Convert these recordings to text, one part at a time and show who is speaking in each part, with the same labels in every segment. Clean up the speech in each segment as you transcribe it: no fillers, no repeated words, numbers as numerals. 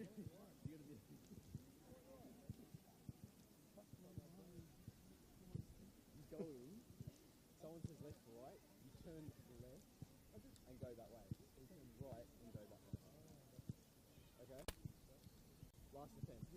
Speaker 1: Someone says left to right, you turn to the left and go that way. You turn right and go that way. Okay? Last attempt.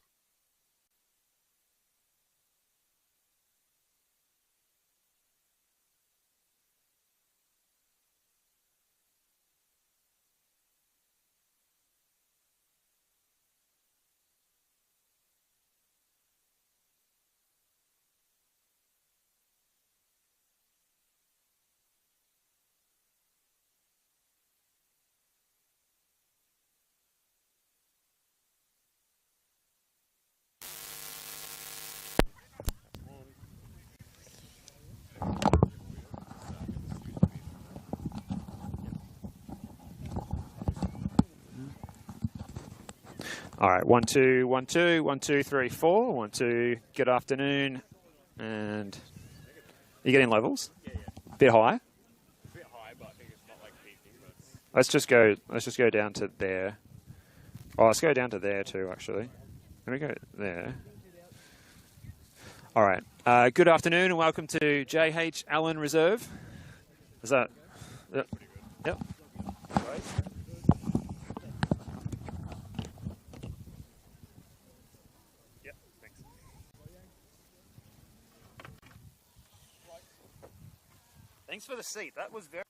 Speaker 2: All right, 1 2 1 2 1 2 3 4 1 2. Good afternoon, and you getting levels?
Speaker 3: Yeah.
Speaker 2: Bit high.
Speaker 3: A bit high, but I think it's not like peaking. But
Speaker 2: Let's just go down to there. Oh, let's go down to there too. Actually, let me go there. All right. Good afternoon, and welcome to JH Allen Reserve. Is that? Yep. Yep. Right. Thanks for the seat. That was very...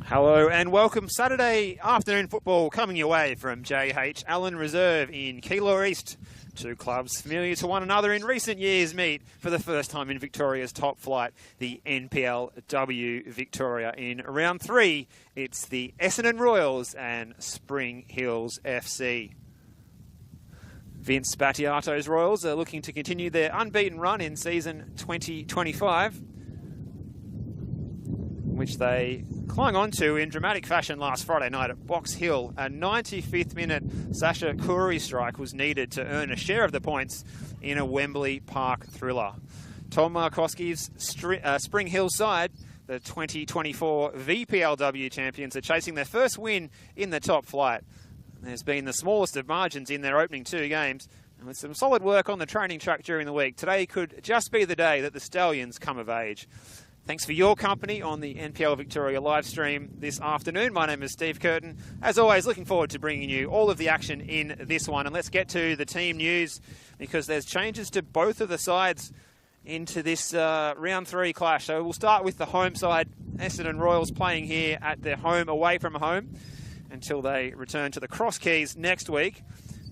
Speaker 2: Hello and welcome. Saturday afternoon football coming your way from JH Allen Reserve in Keilor East. Two clubs familiar to one another in recent years meet for the first time in Victoria's top flight, the NPLW Victoria. In round 3, it's the Essendon Royals and Spring Hills FC. Vince Battiato's Royals are looking to continue their unbeaten run in season 2025, which they clung on to in dramatic fashion last Friday night at Box Hill. A 95th minute Sasha Khoury strike was needed to earn a share of the points in a Wembley Park thriller. Tom Markowski's Spring Hill side, the 2024 VPLW champions, are chasing their first win in the top flight. There's been the smallest of margins in their opening 2 games, and with some solid work on the training track during the week, today could just be the day that the Stallions come of age. Thanks for your company on the NPL Victoria live stream this afternoon. My name is Steve Curtin. As always, looking forward to bringing you all of the action in this one. And let's get to the team news, because there's changes to both of the sides into this round 3 clash. So we'll start with the home side. Essendon Royals playing here at their home, away from home, until they return to the Cross Keys next week.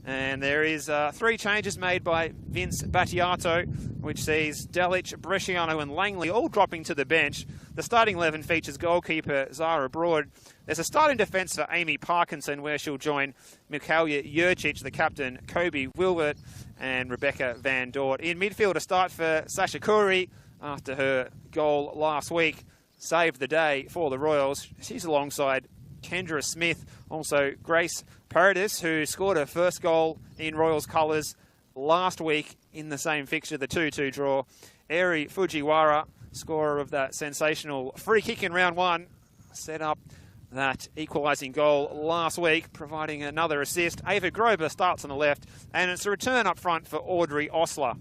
Speaker 2: And there is 3 changes made by Vince Battiato, which sees Delic, Bresciano and Langley all dropping to the bench. The starting 11 features goalkeeper Zara Broad. There's a starting defence for Amy Parkinson, where she'll join Michaela Jurcic, the captain, Kobe Wilbert and Rebecca Van Dort. In midfield, a start for Sasha Khoury after her goal last week saved the day for the Royals. She's alongside Kendra Smith, also Grace Paradis, who scored her first goal in Royals colours last week in the same fixture, the 2-2 draw. Eri Fujiwara, scorer of that sensational free kick in round 1, set up that equalising goal last week, providing another assist. Ava Grober starts on the left, and it's a return up front for Audrey Osler.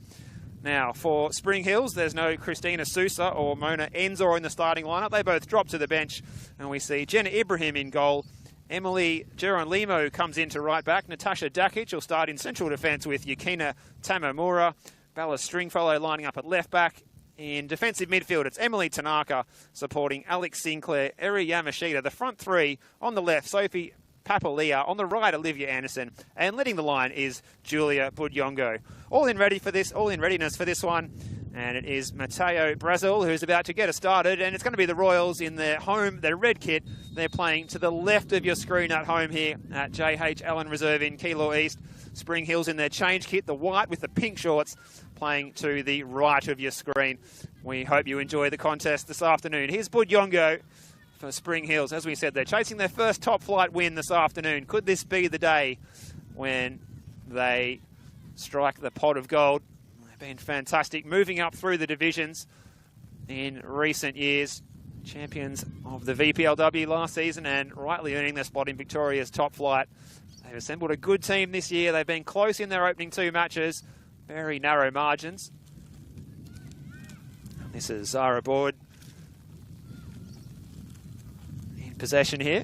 Speaker 2: Now, for Spring Hills, there's no Christina Sousa or Mona Enzor in the starting lineup. They both drop to the bench, and we see Jenna Ibrahim in goal. Emily Geronimo comes into right back. Natasha Dakic will start in central defence with Yukina Tamamura. Bella Stringfellow lining up at left back. In defensive midfield, it's Emily Tanaka supporting Alex Sinclair, Eri Yamashita. The front 3 on the left, Sophie Papalia. On the right, Olivia Anderson. And leading the line is Julia Budyongo. All in readiness for this one. And it is Mateo Brazil who's about to get us started. And it's going to be the Royals in their home, their red kit. They're playing to the left of your screen at home here at JH Allen Reserve in Keilor East. Spring Hills in their change kit, the white with the pink shorts, playing to the right of your screen. We hope you enjoy the contest this afternoon. Here's Budyongo for Spring Hills. As we said, they're chasing their first top flight win this afternoon. Could this be the day when they strike the pot of gold? They've been fantastic, moving up through the divisions in recent years. Champions of the VPLW last season and rightly earning their spot in Victoria's top flight. They've assembled a good team this year. They've been close in their opening 2 matches. Very narrow margins. This is Zara Board in possession here.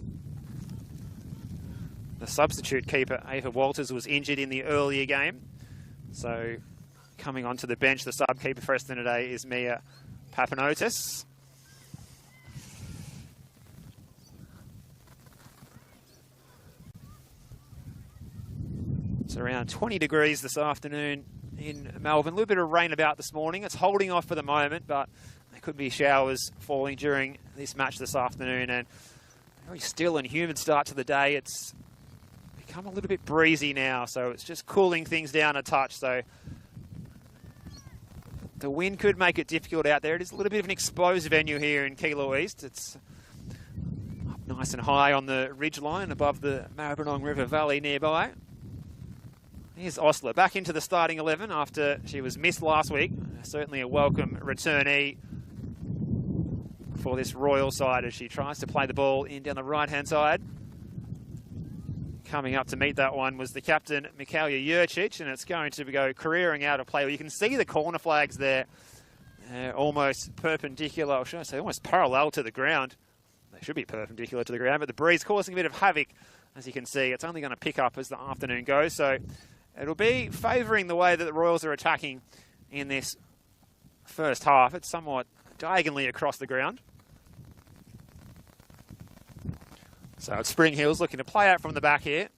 Speaker 2: The substitute keeper, Ava Walters, was injured in the earlier game. So coming onto the bench, the sub keeper for Essendon today is Mia Papanotis. It's around 20 degrees this afternoon in Melbourne. A little bit of rain about this morning. It's holding off for the moment, but there could be showers falling during this match this afternoon. And very still and humid start to the day. It's become a little bit breezy now, so it's just cooling things down a touch. So the wind could make it difficult out there. It is a little bit of an exposed venue here in Kilo East. It's up nice and high on the ridge line above the Maribyrnong River Valley nearby. Here's Osler back into the starting 11 after she was missed last week. Certainly a welcome returnee for this Royal side as she tries to play the ball in down the right-hand side. Coming up to meet that one was the captain, Mikaela Jurcic, and it's going to go careering out of play. Well, you can see the corner flags there, almost perpendicular, or should I say almost parallel to the ground. They should be perpendicular to the ground, but the breeze causing a bit of havoc. As you can see, it's only going to pick up as the afternoon goes, so it'll be favouring the way that the Royals are attacking in this first half. It's somewhat diagonally across the ground. So it's Spring Hills looking to play out from the back here.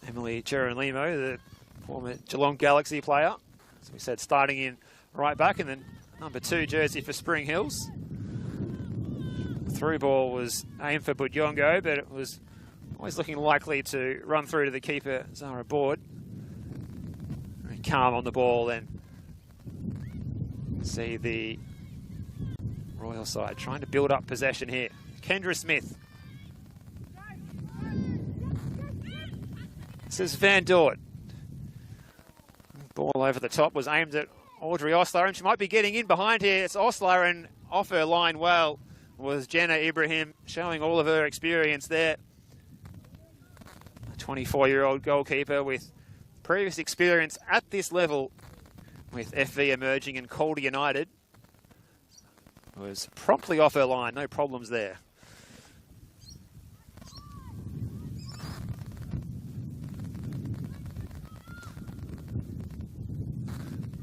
Speaker 2: Emily Geronimo, the former Geelong Galaxy player. As we said, starting in right back, and then number 2 jersey for Spring Hills. Through ball was aimed for Budyongo, but it was always looking likely to run through to the keeper, Zara Board. Very calm on the ball, and see the Royal side trying to build up possession here. Kendra Smith. This is Van Dort. Ball over the top was aimed at Audrey Osler, and she might be getting in behind here. It's Osler, and off her line well was Jenna Ibrahim, showing all of her experience there. A 24-year-old goalkeeper with previous experience at this level with FV Emerging and Calder United. Was promptly off her line, no problems there.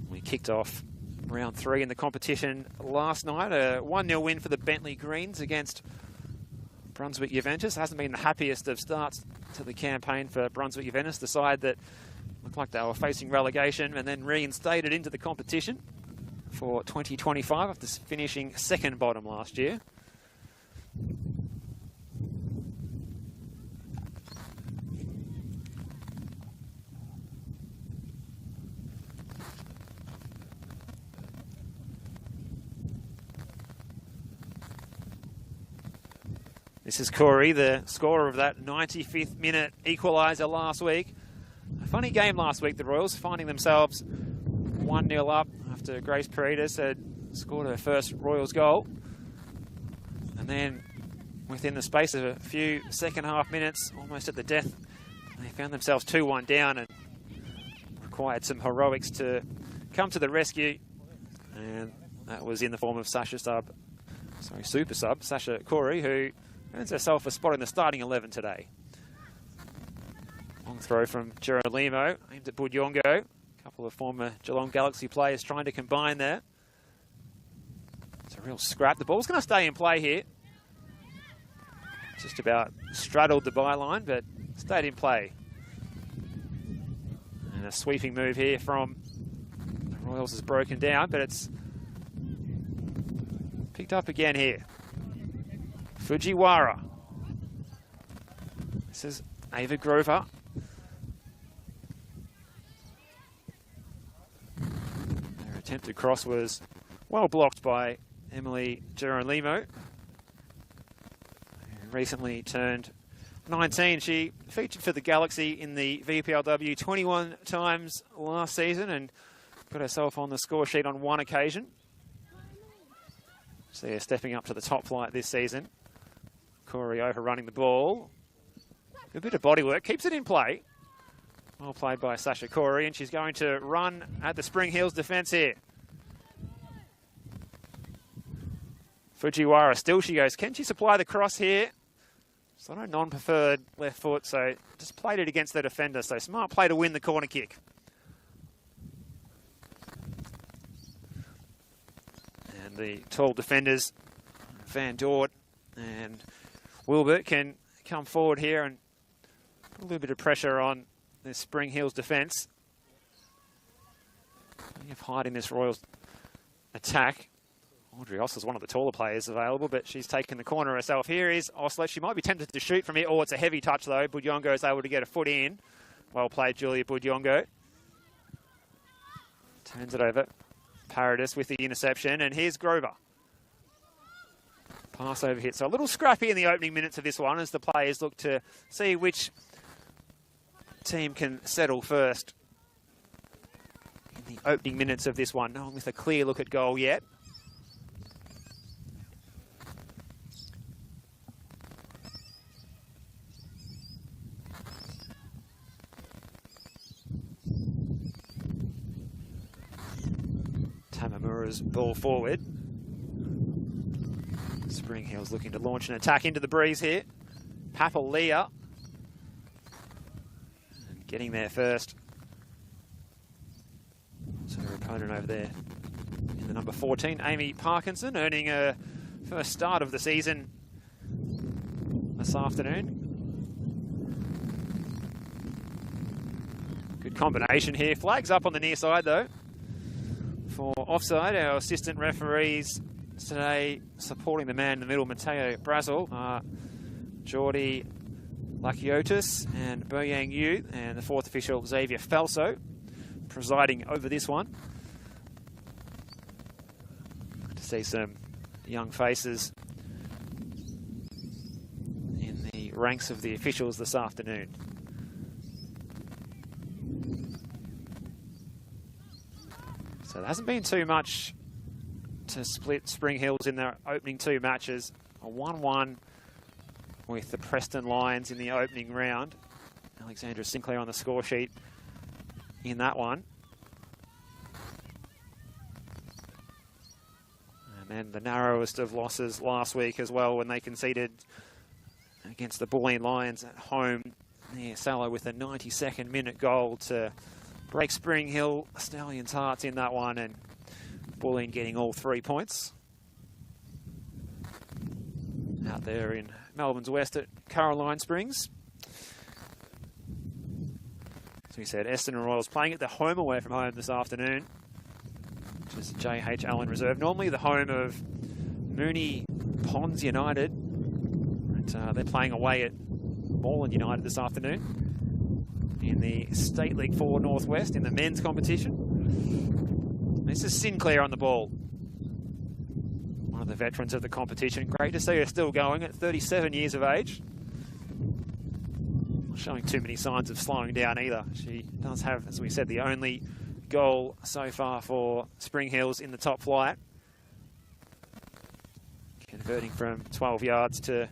Speaker 2: We kicked off round 3 in the competition last night. A 1-0 win for the Bentley Greens against Brunswick Juventus. Hasn't been the happiest of starts to the campaign for Brunswick Juventus, the side that looked like they were facing relegation and then reinstated into the competition for 2025 after finishing second bottom last year. This is Corey, the scorer of that 95th minute equaliser last week. A funny game last week, the Royals finding themselves 1-0 up after Grace Paredes had scored her first Royals goal. And then within the space of a few second half minutes, almost at the death, they found themselves 2-1 down and required some heroics to come to the rescue. And that was in the form of super sub, Sasha Corey, who earns herself a spot in the starting 11 today. Long throw from Geronimo, aimed at Budyongo. A couple of former Geelong Galaxy players trying to combine there. It's a real scrap. The ball's going to stay in play here. Just about straddled the byline, but stayed in play. And a sweeping move here from the Royals is broken down, but it's picked up again here. Fujiwara. This is Ava Grover. Their attempted cross was well blocked by Emily Geronimo, who recently turned 19. She featured for the Galaxy in the VPLW 21 times last season and got herself on the score sheet on one occasion. So they're stepping up to the top flight this season. Corey overrunning the ball. A bit of body work, keeps it in play. Well played by Sasha Corey, and she's going to run at the Spring Hills defence here. Fujiwara still, she goes, can she supply the cross here? So no non-preferred left foot, so just played it against the defender. So smart play to win the corner kick. And the tall defenders, Van Dort and Wilbert, can come forward here and put a little bit of pressure on this Spring Hills defence. Of hiding this Royals attack. Audrey Ostler's one of the taller players available, but she's taken the corner herself. Here is Ostler. She might be tempted to shoot from here. Oh, it's a heavy touch, though. Budyongo is able to get a foot in. Well played, Julia Budyongo. Turns it over. Paradis with the interception, and here's Grover. Pass over hit. So a little scrappy in the opening minutes of this one as the players look to see which team can settle first. In the opening minutes of this one, no one with a clear look at goal yet. Tamamura's ball forward. Spring Hills looking to launch an attack into the breeze here. Papalia. And getting there first. So her opponent over there in the number 14, Amy Parkinson, earning her first start of the season this afternoon. Good combination here. Flags up on the near side though. For offside, our assistant referees today supporting the man in the middle, Matteo Brazel, Geordie Lakiotis and Boyang Yu, and the fourth official, Xavier Falso, presiding over this one. Good to see some young faces in the ranks of the officials this afternoon. So there hasn't been too much to split Spring Hills in their opening two matches. A 1-1 with the Preston Lions in the opening round. Alexandra Sinclair on the score sheet in that one. And then the narrowest of losses last week as well when they conceded against the Bulleen Lions at home. Yeah, Salo with a 92nd minute goal to break Spring Hill Stallions' hearts in that one, and Bulleen getting all 3 points. Out there in Melbourne's West at Caroline Springs. As we said, Essendon Royals playing at the home away from home this afternoon, which is J.H. Allen Reserve. Normally the home of Moonee Ponds United. But, they're playing away at Moreland United this afternoon in the State League 4 Northwest in the men's competition. This is Sinclair on the ball. One of the veterans of the competition. Great to see her still going at 37 years of age. Not showing too many signs of slowing down either. She does have, as we said, the only goal so far for Spring Hills in the top flight. Converting from 12 yards to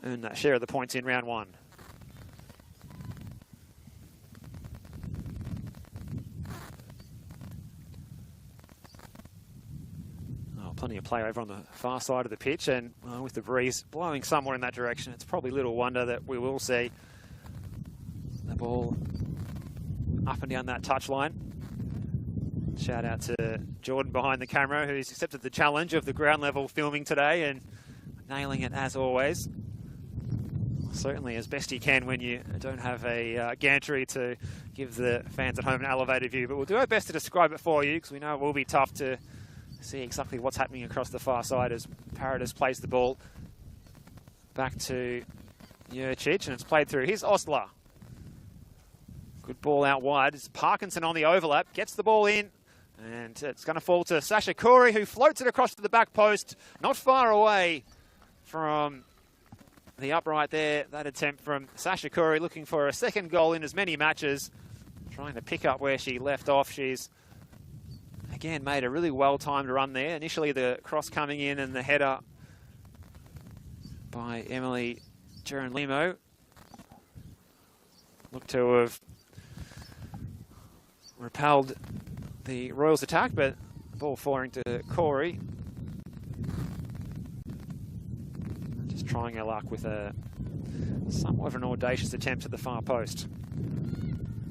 Speaker 2: earn that share of the points in round one. Plenty of play over on the far side of the pitch, and with the breeze blowing somewhere in that direction, it's probably little wonder that we will see the ball up and down that touchline. Shout out to Jordan behind the camera, who's accepted the challenge of the ground level filming today and nailing it as always. Certainly as best you can when you don't have a gantry to give the fans at home an elevated view, but we'll do our best to describe it for you because we know it will be tough to see exactly what's happening across the far side as Paradis plays the ball back to Jurcic, and it's played through. Here's Ostler. Good ball out wide. It's Parkinson on the overlap, gets the ball in, and it's going to fall to Sasha Corey, who floats it across to the back post, not far away from the upright there. That attempt from Sasha Corey, looking for a second goal in as many matches, trying to pick up where she left off. She's again made a really well-timed run there. Initially the cross coming in and the header by Emily Geron-Limo looked to have repelled the Royals attack, but the ball falling to Corey. Just trying her luck with a somewhat of an audacious attempt at the far post.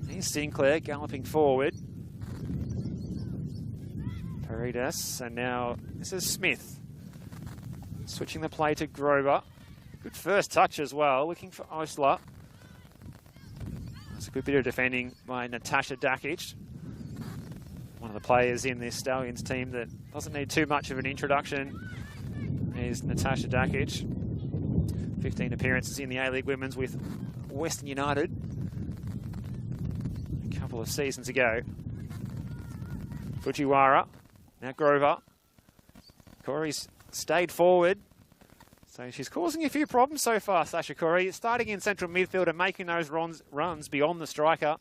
Speaker 2: Here's Sinclair galloping forward. Paredes, and now this is Smith. Switching the play to Grover. Good first touch as well, looking for Osler. That's a good bit of defending by Natasha Dakic. One of the players in this Stallions team that doesn't need too much of an introduction is Natasha Dakic. 15 appearances in the A-League Women's with Western United a couple of seasons ago. Fujiwara, now Grover. Corey's stayed forward. So she's causing a few problems so far, Sasha Corey. Starting in central midfield and making those runs beyond the striker.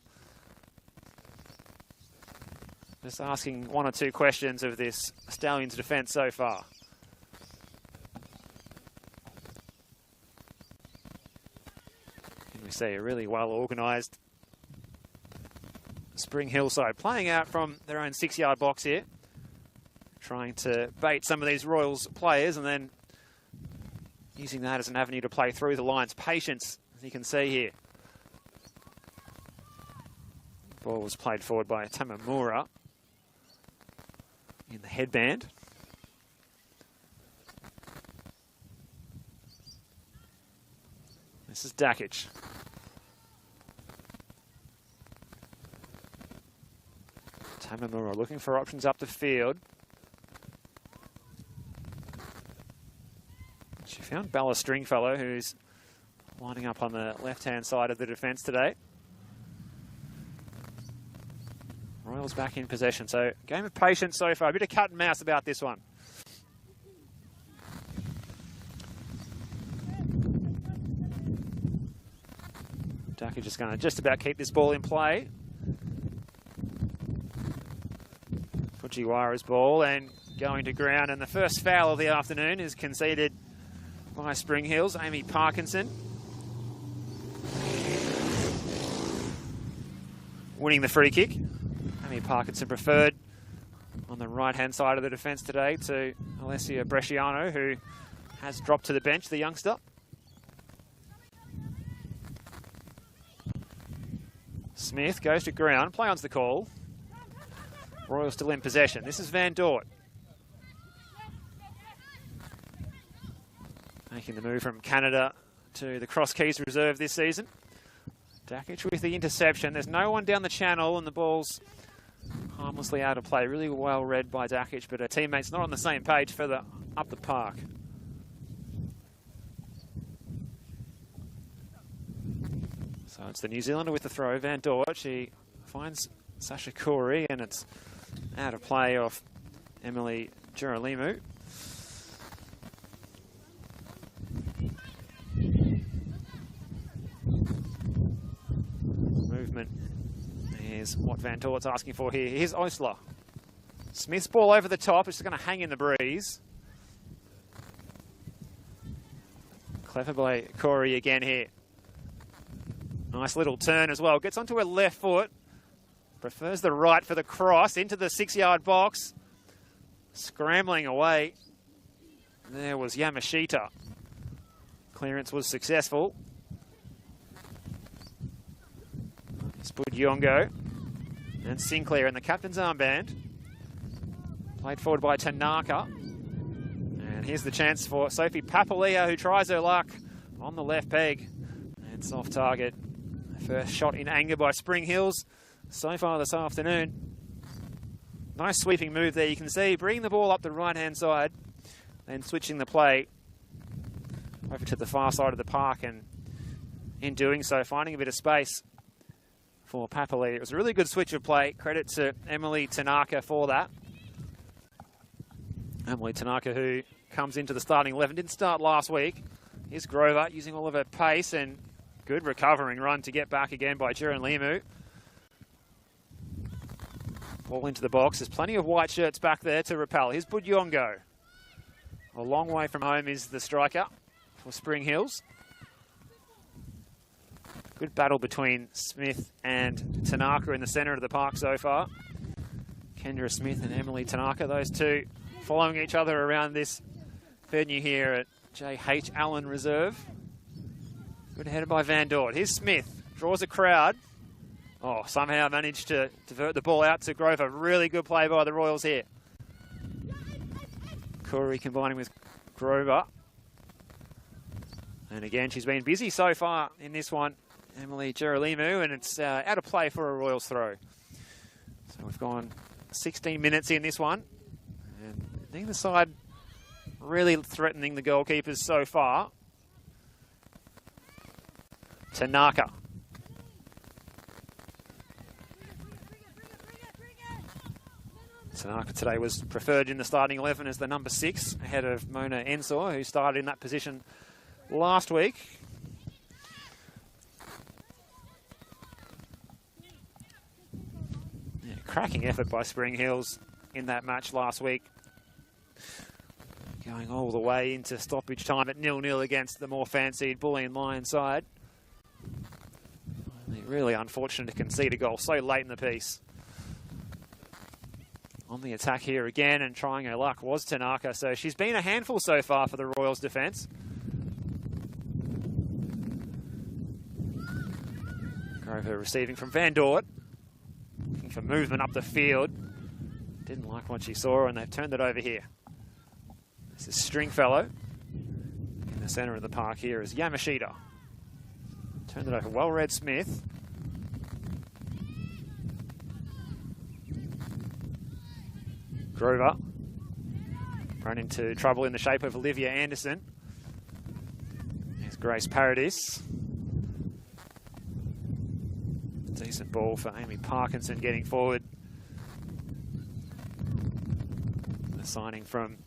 Speaker 2: Just asking one or two questions of this Stallions defence so far. And we see a really well organised Spring Hill side playing out from their own 6-yard box here. Trying to bait some of these Royals players and then using that as an avenue to play through the lines. Patience, as you can see here. Ball was played forward by Tamamura in the headband. This is Dakic. Tamamura looking for options up the field. She found Bella Stringfellow, who's lining up on the left-hand side of the defence today. Royals back in possession, so game of patience so far. A bit of cat and mouse about this one. Dakic just going to just about keep this ball in play. Fujiwara's ball and going to ground, and the first foul of the afternoon is conceded by Spring Hills. Amy Parkinson winning the free kick. Amy Parkinson preferred on the right-hand side of the defence today to Alessia Bresciano, who has dropped to the bench, the youngster. Smith goes to ground. Play on's the call. Royal still in possession. This is Van Dort. Making the move from Canada to the Cross Keys Reserve this season. Dakic with the interception. There's no one down the channel and the ball's harmlessly out of play. Really well read by Dakic, but her teammates not on the same page further up the park. So it's the New Zealander with the throw. Van Dort, she finds Sasha Corey and it's out of play off Emily Girolimu. Movement is what Van Dort's asking for here. Here's Osler. Smith's ball over the top. It's going to hang in the breeze. Clever by Corey again here. Nice little turn as well. Gets onto her left foot. Prefers the right for the cross into the 6-yard box. Scrambling away. There was Yamashita. Clearance was successful. Spudiongo and Sinclair in the captain's armband. Played forward by Tanaka. And here's the chance for Sophie Papalia, who tries her luck on the left peg. And it's off target. First shot in anger by Spring Hills so far this afternoon. Nice sweeping move there, you can see. Bringing the ball up the right-hand side. Then switching the play over to the far side of the park. And in doing so, finding a bit of space for Papali. It was a really good switch of play. Credit to Emily Tanaka for that. Emily Tanaka, who comes into the starting 11, didn't start last week. Here's Grover using all of her pace and good recovering run to get back again by Jiren Limu. Ball into the box. There's plenty of white shirts back there to repel. Here's Budyongo. A long way from home is the striker for Spring Hills. Good battle between Smith and Tanaka in the centre of the park so far. Kendra Smith and Emily Tanaka, those two following each other around this venue here at J.H. Allen Reserve. Good header by Van Dort. Here's Smith, draws a crowd. Oh, somehow managed to divert the ball out to Grover. Really good play by the Royals here. Corey combining with Grover. And again, she's been busy so far in this one, Emily Geralimu, and it's out of play for a Royals throw. So we've gone 16 minutes in this one, and neither side really threatening the goalkeepers so far. Tanaka. Tanaka today was preferred in the starting 11 as the number 6, ahead of Mona Ensor, who started in that position last week. Yeah, cracking effort by Spring Hills in that match last week. Going all the way into stoppage time at 0-0 against the more fancied Bulleen Lion side. Really unfortunate to concede a goal so late in the piece. On the attack here again and trying her luck was Tanaka, so she's been a handful so far for the Royals defence. Grover receiving from Van Dort, looking for movement up the field. Didn't like what she saw and they've turned it over here. This is Stringfellow. In the centre of the park here is Yamashita. Turned it over, well-read Smith. Grover run into trouble in the shape of Olivia Anderson. There's Grace Paradis. Decent ball for Amy Parkinson getting forward. The signing from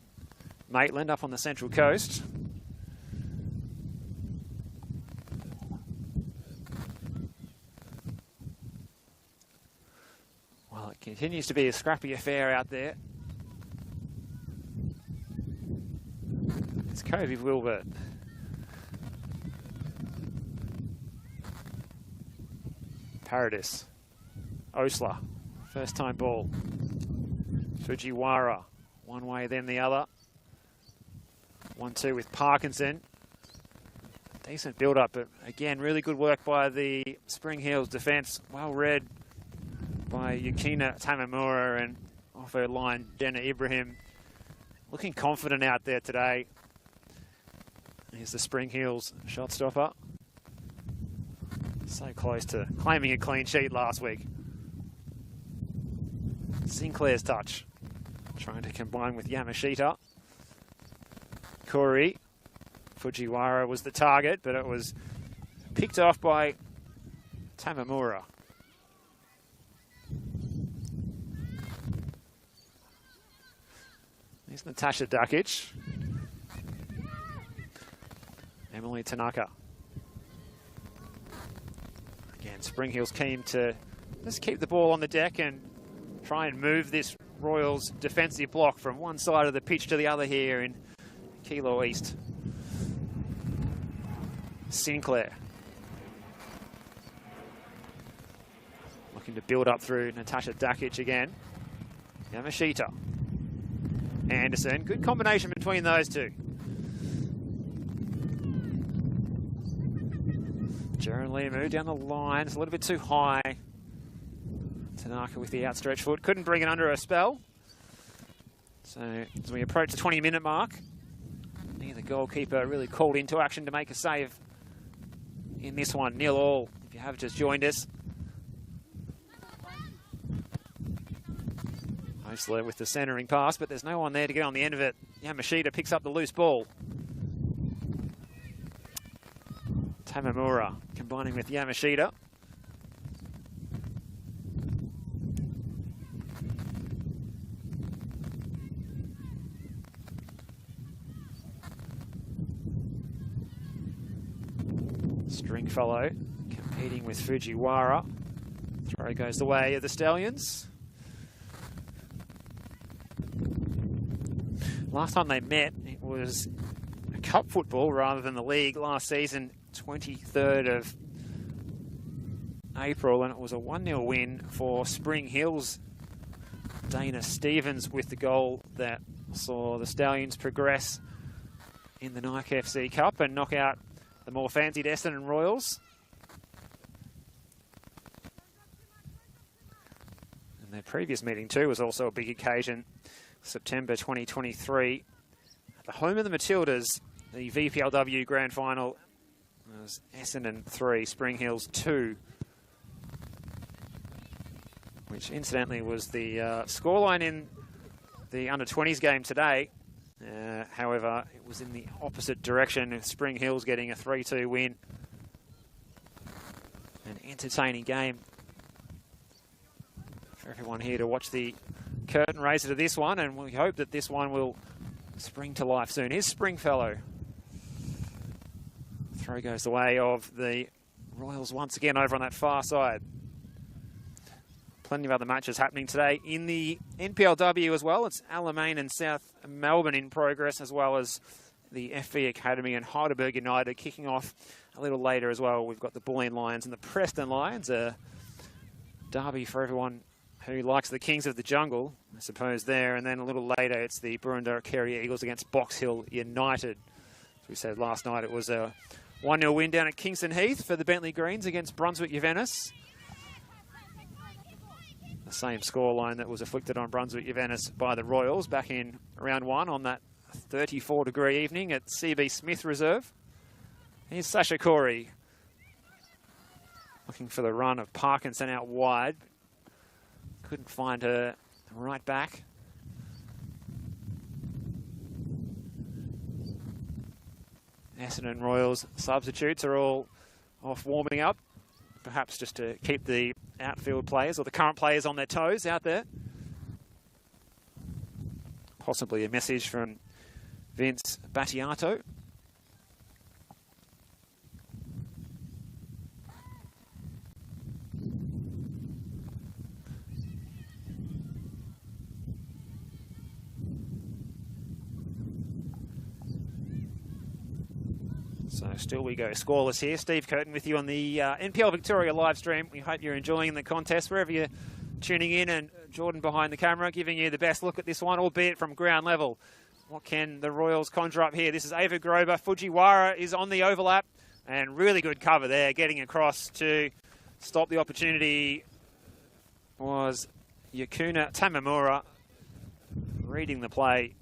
Speaker 2: Maitland up on the Central Coast. Well, it continues to be a scrappy affair out there. It's Covey Wilbert. Paradis. Osler. First time ball. Fujiwara. One way then the other. 1-2 with Parkinson. Decent build-up, but again, really good work by the Spring Hills defence. Well read by Yukina Tamamura and off her line, Jenna Ibrahim. Looking confident out there today. Here's the Spring Hills shot stopper. So close to claiming a clean sheet last week. Sinclair's touch. Trying to combine with Yamashita. Kuri. Fujiwara was the target, but it was picked off by Tamamura. There's Natasha Dukic. Emily Tanaka. Again, Spring Hills keen to just keep the ball on the deck and try and move this Royals defensive block from one side of the pitch to the other here in Kilo East. Sinclair. Looking to build up through Natasha Dukic again. Yamashita. Anderson. Good combination between those two. Geralimu down the line. It's a little bit too high. Tanaka with the outstretched foot. Couldn't bring it under her spell. So as we approach the 20-minute mark, neither goalkeeper really called into action to make a save in this one. 0-0 if you have just joined us. Osler with the centering pass, but there's no one there to get on the end of it. Yamashita picks up the loose ball. Tamamura combining with Yamashita. Stringfellow competing with Fujiwara. Throw goes the way of the Stallions. Last time they met, it was a cup football rather than the league last season, 23rd of April, and it was a 1-0 win for Spring Hills. Dana Stevens with the goal that saw the Stallions progress in the Nike FC Cup and knock out the more fancied Essendon Royals. And their previous meeting too was also a big occasion. September 2023, at the home of the Matildas, the VPLW Grand Final It was Essendon 3, Spring Hills 2. Which incidentally was the scoreline in the under-20s game today. However, it was in the opposite direction, with Spring Hills getting a 3-2 win. An entertaining game for everyone here to watch the curtain raiser to this one, and we hope that this one will spring to life soon. Here's Springfellow. Throw goes the way of the Royals once again over on that far side. Plenty of other matches happening today in the NPLW as well. It's Alamein and South Melbourne in progress, as well as the FV Academy and Heidelberg United kicking off a little later as well. We've got the Bulleen Lions and the Preston Lions, a derby for everyone who likes the Kings of the Jungle, I suppose, there. And then a little later, it's the Burundara Kerry Eagles against Box Hill United. As we said last night, it was a 1-0 win down at Kingston Heath for the Bentley Greens against Brunswick Juventus. The same scoreline that was afflicted on Brunswick Juventus by the Royals back in round 1 on that 34-degree evening at CB Smith Reserve. Here's Sasha Corey looking for the run of Parkinson out wide. Couldn't find her right back. Essendon Royals substitutes are all off warming up, perhaps just to keep the outfield players or the current players on their toes out there. Possibly a message from Vince Battiato. So still we go scoreless here. Steve Curtin with you on the NPL Victoria live stream. We hope you're enjoying the contest wherever you're tuning in, and Jordan behind the camera giving you the best look at this one, albeit from ground level. What can the Royals conjure up here? This is Ava Grover. Fujiwara is on the overlap, and really good cover there, getting across to stop the opportunity was Yakuna Tamamura, reading the play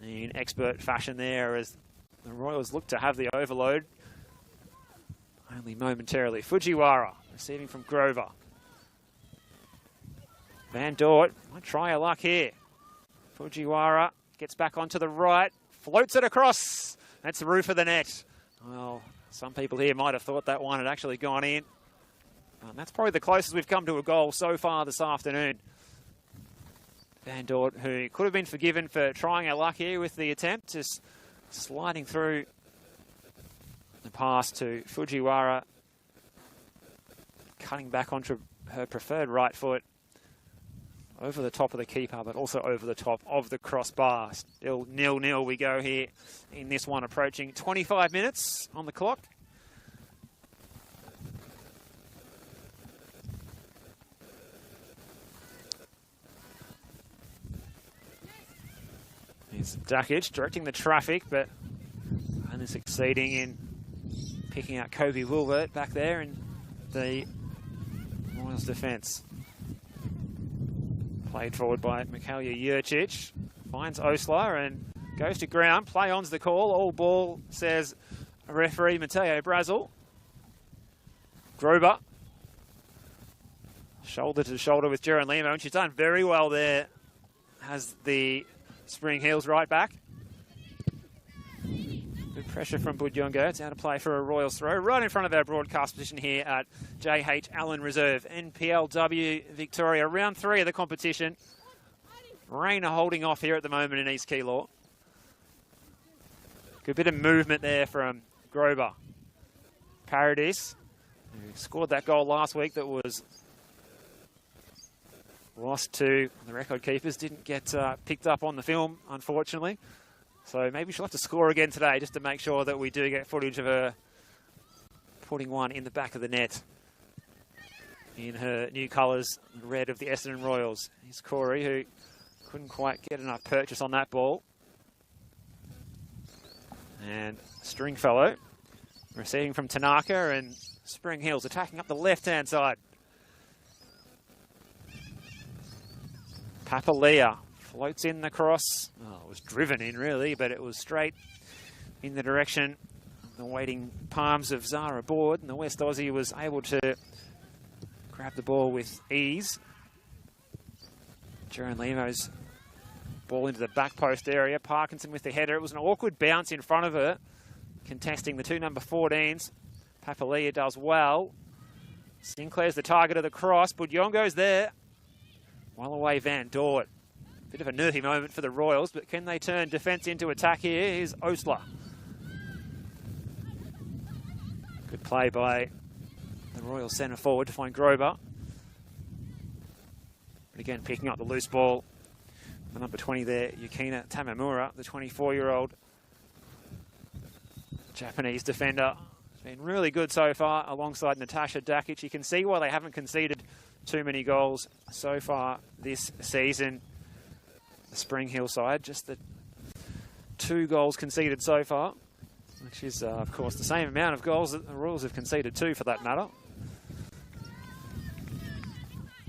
Speaker 2: in expert fashion there as the Royals look to have the overload only momentarily. Fujiwara receiving from Grover. Van Dort might try her luck here. Fujiwara gets back onto the right, floats it across. That's the roof of the net. Well, some people here might have thought that one had actually gone in. And that's probably the closest we've come to a goal so far this afternoon. Van Dort, who could have been forgiven for trying her luck here with the attempt, just sliding through the pass to Fujiwara, cutting back onto her preferred right foot, over the top of the keeper, but also over the top of the crossbar. Still 0-0 we go here in this one, approaching 25 minutes on the clock. Here's Duckage directing the traffic, but only succeeding in picking out Kobe Wilbert back there in the Royals defence. Played forward by Mikaela Jurcic. Finds Osler and goes to ground. Play on's the call. All ball, says referee Matteo Brazel. Grover. Shoulder to shoulder with Jaren Limo, and she's done very well there. Has the Spring Hills right back. Good pressure from Budjonga. It's out of play for a Royals throw. Right in front of our broadcast position here at J.H. Allen Reserve. NPLW Victoria. Round 3 of the competition. Rain are holding off here at the moment in East Keilor. Good bit of movement there from Grover. Paradis, who scored that goal last week that was lost to the record keepers. Didn't get picked up on the film, unfortunately. So maybe she'll have to score again today just to make sure that we do get footage of her putting one in the back of the net in her new colours, red of the Essendon Royals. Here's Corey, who couldn't quite get enough purchase on that ball. And Stringfellow receiving from Tanaka, and Spring Hills attacking up the left-hand side. Papalia floats in the cross. Oh, it was driven in really, but it was straight in the direction of the waiting palms of Zara Board, and the West Aussie was able to grab the ball with ease. Geronimo's ball into the back post area. Parkinson with the header. It was an awkward bounce in front of her, contesting the two number 14s. Papalia does well. Sinclair's the target of the cross. Budyongo's there. Well away Van Dort. Bit of a nervy moment for the Royals, but can they turn defence into attack here? Here's Osler. Good play by the Royal centre forward to find Grover. But again, picking up the loose ball. The number 20 there, Yukina Tamamura, the 24-year-old Japanese defender. Has been really good so far alongside Natasha Dakic. You can see why they haven't conceded too many goals so far this season. The Spring Hill side, just the 2 goals conceded so far, which is, of course, the same amount of goals that the Royals have conceded, 2 for that matter.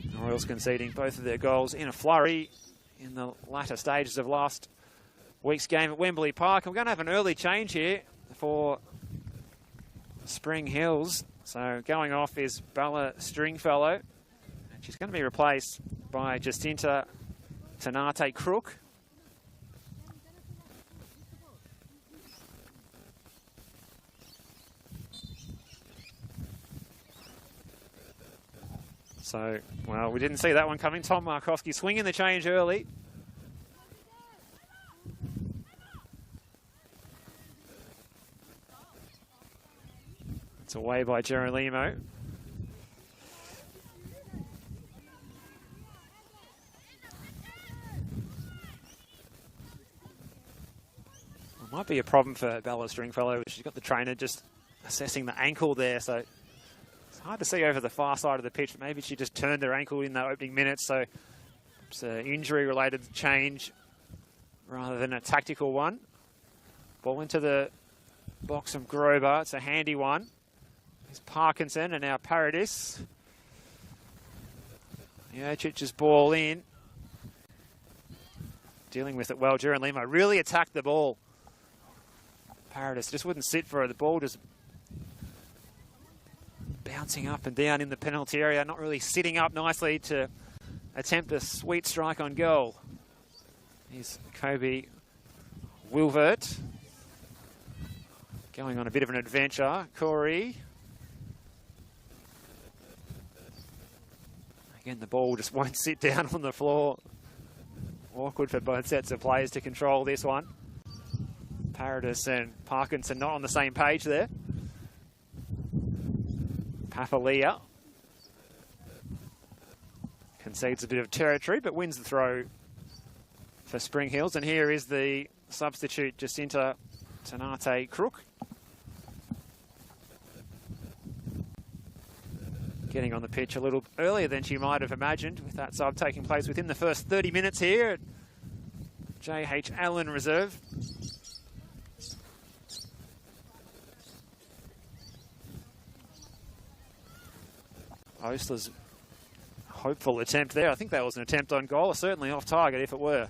Speaker 2: The Royals conceding both of their goals in a flurry in the latter stages of last week's game at Wembley Park. We're going to have an early change here for Spring Hills. So going off is Bella Stringfellow, and she's going to be replaced by Jacinta Tanate Crook. So, well, we didn't see that one coming. Tom Markowski swinging the change early. It's away by Geronimo. It might be a problem for Bella Stringfellow. She's got the trainer just assessing the ankle there, so it's hard to see over the far side of the pitch. Maybe she just turned her ankle in the opening minutes, so it's an injury-related change rather than a tactical one. Ball into the box from Grover. It's a handy one. There's Parkinson and now Paradis. Jocic's ball in. Dealing with it well. Geronimo really attacked the ball. Paradis just wouldn't sit for it. The ball just bouncing up and down in the penalty area, not really sitting up nicely to attempt a sweet strike on goal. Here's Kobe Wilvert going on a bit of an adventure. Corey. Again, the ball just won't sit down on the floor. Awkward for both sets of players to control this one. Paradis and Parkinson not on the same page there. Papalia concedes a bit of territory, but wins the throw for Spring Hills. And here is the substitute, Jacinta Tanate Crook. Getting on the pitch a little earlier than she might have imagined, with that sub taking place within the first 30 minutes here at J.H. Allen Reserve. Osler's hopeful attempt there. I think that was an attempt on goal, or certainly off target if it were.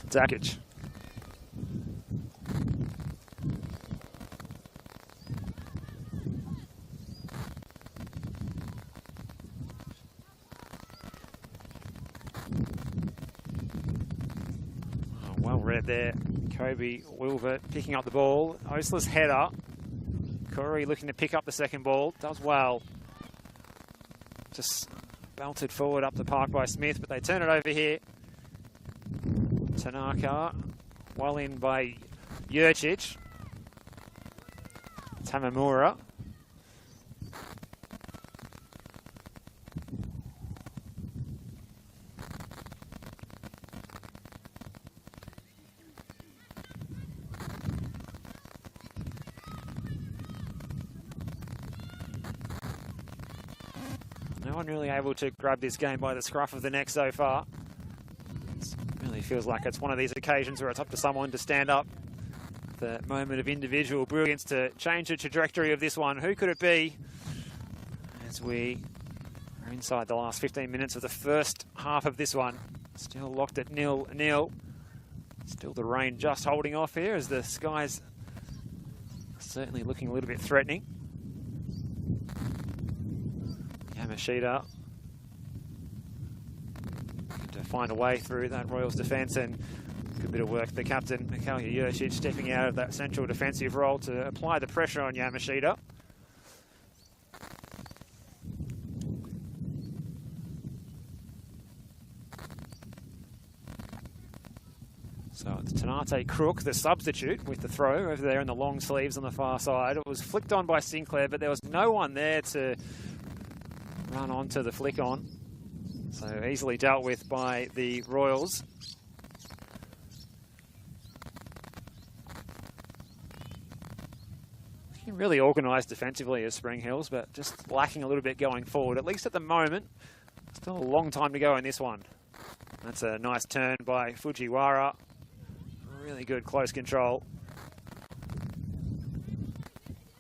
Speaker 2: Dakic. Oh, well read there. Kobe Wilvert picking up the ball. Osler's header. Corey looking to pick up the second ball. Does well. Just belted forward up the park by Smith, but they turn it over here. Tanaka, well in by Jurcic. Tamamura. No one really able to grab this game by the scruff of the neck so far. It really feels like it's one of these occasions where it's up to someone to stand up. The moment of individual brilliance to change the trajectory of this one. Who could it be? As we are inside the last 15 minutes of the first half of this one. Still locked at 0-0. Still the rain just holding off here as the skies certainly looking a little bit threatening. Yamashita to find a way through that Royals defence, and good bit of work. The captain, Mikalia Jurcic, stepping out of that central defensive role to apply the pressure on Yamashita. So it's Tanate Crook, the substitute, with the throw over there in the long sleeves on the far side. It was flicked on by Sinclair, but there was no one there to run onto the flick on. So easily dealt with by the Royals. Really organised defensively as Spring Hills, but just lacking a little bit going forward, at least at the moment. Still a long time to go in this one. That's a nice turn by Fujiwara. Really good close control.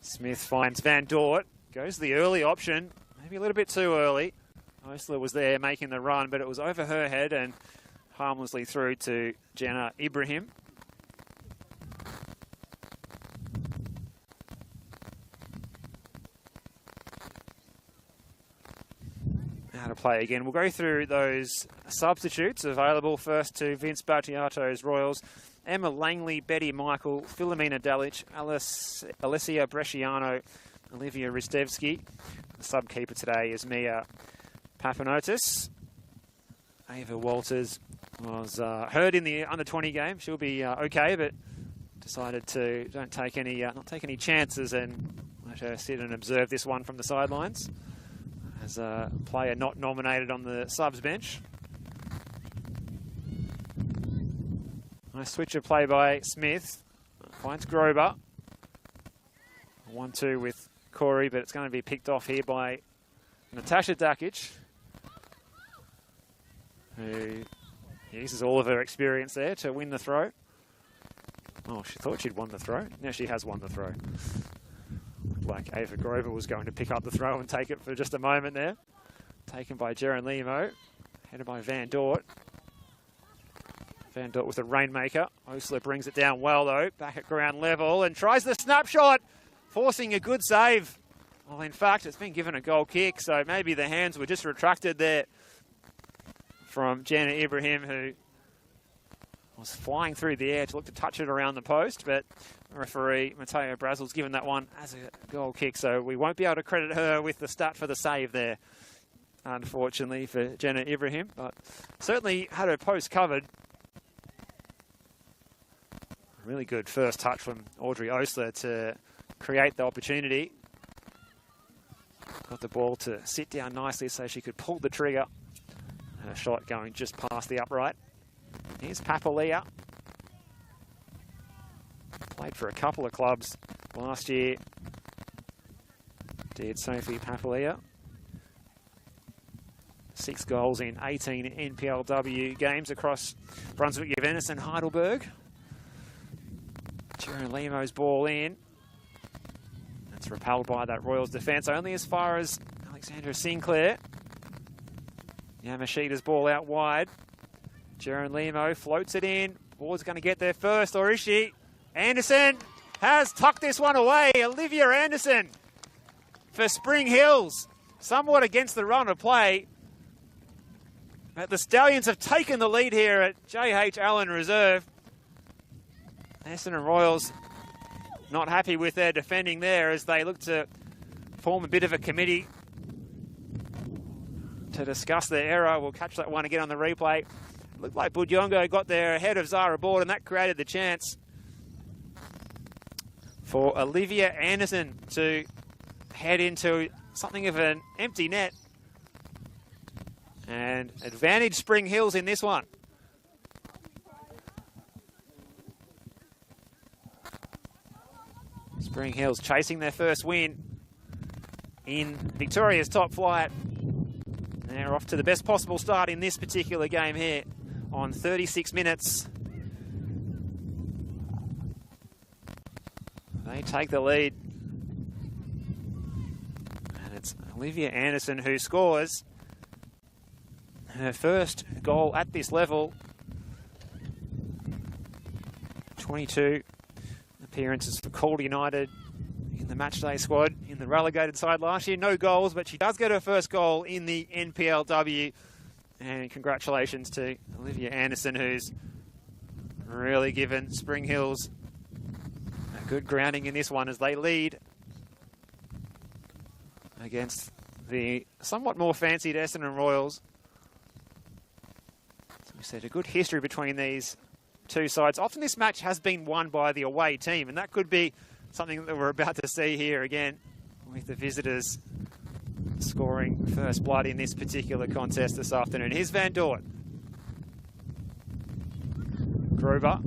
Speaker 2: Smith finds Van Dort. Goes the early option. Maybe a little bit too early. Osler was there making the run, but it was over her head and harmlessly through to Jenna Ibrahim. Now to play again. We'll go through those substitutes available first to Vince Battiato's Royals. Emma Langley, Betty Michael, Philomena Dalic, Alessia Bresciano, Olivia Ristevski. The sub-keeper today is Mia Papanotis. Ava Walters was hurt in the under-20 game. She'll be okay, but decided to not take any chances and let her sit and observe this one from the sidelines as a player not nominated on the subs bench. Nice switch of play by Smith. Finds Grober. 1-2 with Corey, but it's going to be picked off here by Natasha Dakic, who uses all of her experience there to win the throw. Oh, she thought she'd won the throw. Now she has won the throw. Looked like Ava Grover was going to pick up the throw and take it for just a moment there. Taken by Jaren Limo. Headed by Van Dort. Van Dort with a rainmaker. Osler brings it down well though. Back at ground level and tries the snapshot. Forcing a good save. Well, in fact, it's been given a goal kick, so maybe the hands were just retracted there from Jana Ibrahim, who was flying through the air to look to touch it around the post, but referee Matteo Brazel's given that one as a goal kick, so we won't be able to credit her with the stat for the save there, unfortunately, for Jana Ibrahim, but certainly had her post covered. Really good first touch from Audrey Osler to create the opportunity. Got the ball to sit down nicely so she could pull the trigger. And a shot going just past the upright. Here's Papalia. Played for a couple of clubs last year. Did Sophie Papalia. 6 goals in 18 NPLW games across Brunswick, Juventus and Heidelberg. Jaron Limo's ball in. It's repelled by that Royals defence, only as far as Alexandra Sinclair. Yamashita's ball out wide. Jaron Limo floats it in. Ball's going to get there first, or is she? Anderson has tucked this one away. Olivia Anderson for Spring Hills. Somewhat against the run of play. But the Stallions have taken the lead here at J.H. Allen Reserve. Essendon Royals not happy with their defending there as they look to form a bit of a committee to discuss their error. We'll catch that one again on the replay. Looked like Budyongo got there ahead of Zara Board, and that created the chance for Olivia Anderson to head into something of an empty net. And advantage Spring Hills in this one. Spring Hills chasing their first win in Victoria's top flight. They're off to the best possible start in this particular game here on 36 minutes. They take the lead. And it's Olivia Anderson who scores her first goal at this level. 22 appearances for Calder United in the matchday squad in the relegated side last year. No goals, but she does get her first goal in the NPLW. And congratulations to Olivia Anderson, who's really given Spring Hills a good grounding in this one as they lead against the somewhat more fancied Essendon Royals. So we said a good history between these two sides. Often this match has been won by the away team, and that could be something that we're about to see here again with the visitors scoring first blood in this particular contest this afternoon. Here's Van Dort. Grover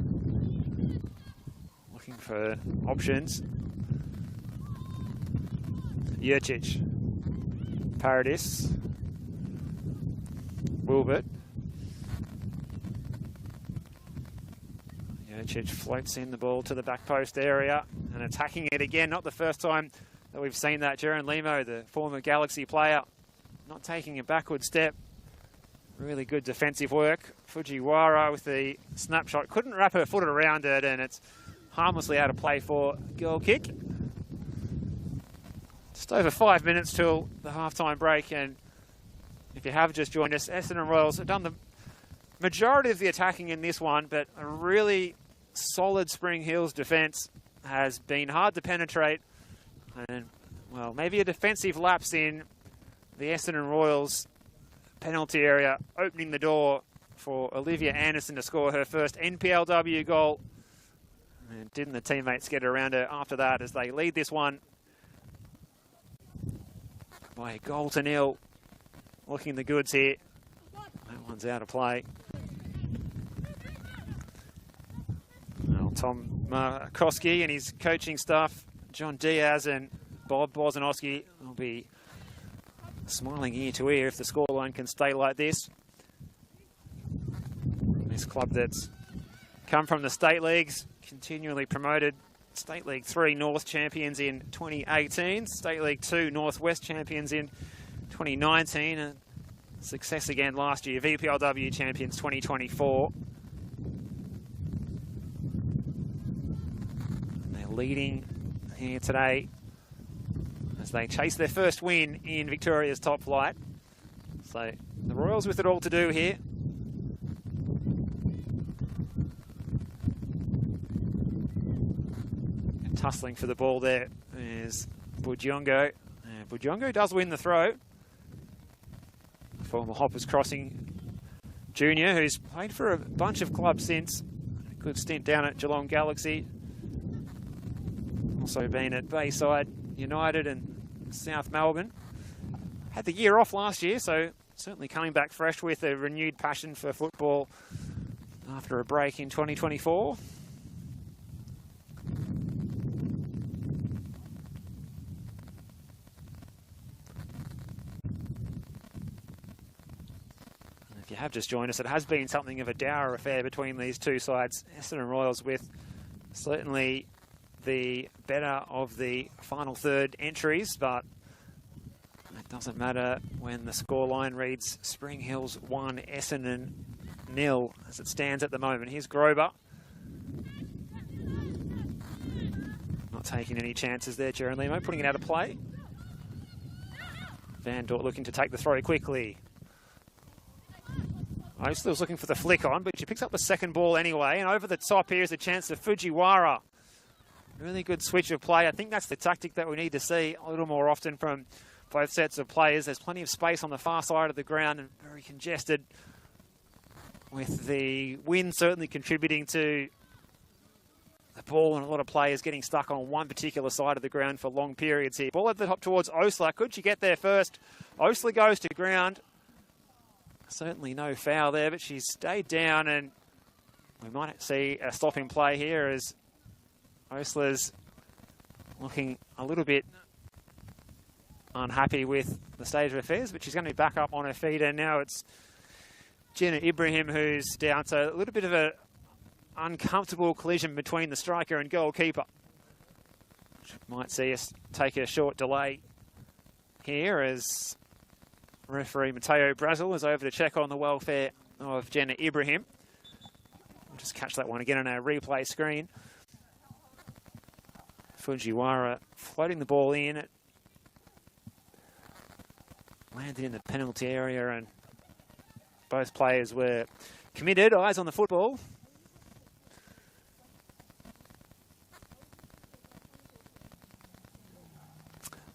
Speaker 2: looking for options. Jurcic. Paradis. Wilbert. Jurcic floats in the ball to the back post area and attacking it again. Not the first time that we've seen that. Jaren Limo, the former Galaxy player, not taking a backward step. Really good defensive work. Fujiwara with the snapshot. Couldn't wrap her foot around it, and it's harmlessly out of play for goal kick. Just over 5 minutes till the halftime break, and if you have just joined us, Essendon Royals have done the majority of the attacking in this one, but a really solid Spring Hills defence has been hard to penetrate. And, well, maybe a defensive lapse in the Essendon Royals penalty area, opening the door for Olivia Anderson to score her first NPLW goal. And didn't the teammates get around her after that as they lead this one by a goal to nil. Looking the goods here. That one's out of play. Well, Tom Markowski and his coaching staff, John Diaz and Bob Bozanowski, will be smiling ear to ear if the scoreline can stay like this. This club that's come from the state leagues, continually promoted. State League 3 North champions in 2018, State League 2 Northwest champions in 2019, and success again last year, VPLW champions 2024. And they're leading here today as they chase their first win in Victoria's top flight. So the Royals with it all to do here. And tussling for the ball there is Budjongo. Budjongo does win the throw. Former Hoppers Crossing junior, who's played for a bunch of clubs since. A good stint down at Geelong Galaxy. Also been at Bayside United and South Melbourne. Had the year off last year, so certainly coming back fresh with a renewed passion for football after a break in 2024. If you have just joined us, it has been something of a dour affair between these two sides. Essendon Royals with certainly the better of the final third entries, but it doesn't matter when the scoreline reads Spring Hills 1, Essendon 0 as it stands at the moment. Here's Grover. Not taking any chances there, Jaren Limo, putting it out of play. Van Dort looking to take the throw quickly. Mostly was looking for the flick on, but she picks up the second ball anyway. And over the top here is a chance to Fujiwara. Really good switch of play. I think that's the tactic that we need to see a little more often from both sets of players. There's plenty of space on the far side of the ground and very congested, with the wind certainly contributing to the ball and a lot of players getting stuck on one particular side of the ground for long periods here. Ball at the top towards Osler. Could she get there first? Osler goes to ground. Certainly no foul there, but she's stayed down, and we might see a stopping play here as Osler's looking a little bit unhappy with the state of affairs, but she's going to be back up on her feet, and now it's Jenna Ibrahim who's down. So a little bit of a uncomfortable collision between the striker and goalkeeper. Might see us take a short delay here as referee Mateo Brazel is over to check on the welfare of Jenna Ibrahim. We'll just catch that one again on our replay screen. Fujiwara floating the ball in. It landed in the penalty area, and both players were committed. Eyes on the football.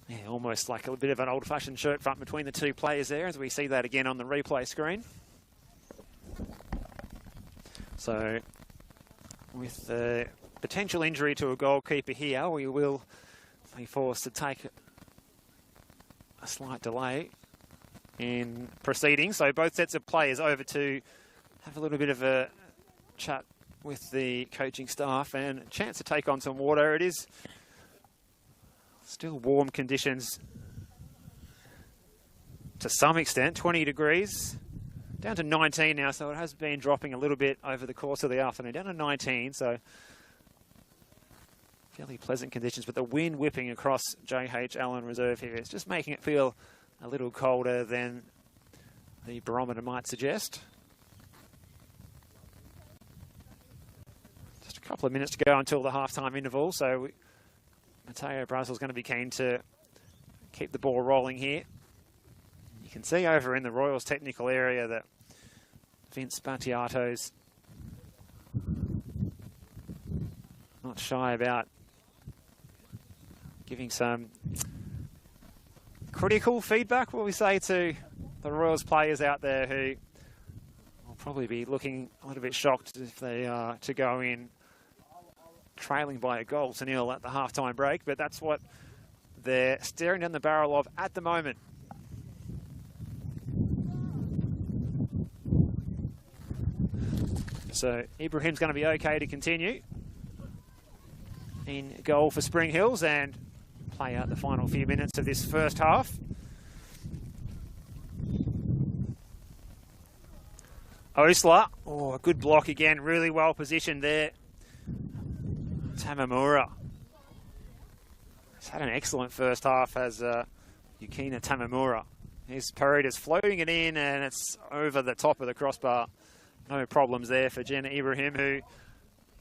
Speaker 2: Yeah, almost like a bit of an old-fashioned shirt front between the two players there, as we see that again on the replay screen. So, with the potential injury to a goalkeeper here, we will be forced to take a slight delay in proceeding. So both sets of players over to have a little bit of a chat with the coaching staff and a chance to take on some water. It is still warm conditions to some extent, 20 degrees, down to 19 now, so it has been dropping a little bit over the course of the afternoon, down to 19, so fairly pleasant conditions, but the wind whipping across J.H. Allen Reserve here is just making it feel a little colder than the barometer might suggest. Just a couple of minutes to go until the half-time interval, so Mateo Brazel's going to be keen to keep the ball rolling here. You can see over in the Royals technical area that Vince Battiato's not shy about giving some critical feedback, will we say, to the Royals players out there who will probably be looking a little bit shocked if they are to go in trailing by a goal to nil at the halftime break, but that's what they're staring down the barrel of at the moment. So Ibrahim's going to be okay to continue in goal for Spring Hills and play out the final few minutes of this first half. Osler, oh, a good block again, really well positioned there. Tamamura. He's had an excellent first half as Yukina Tamamura. His Parade is floating it in and it's over the top of the crossbar. No problems there for Jenna Ibrahim, who,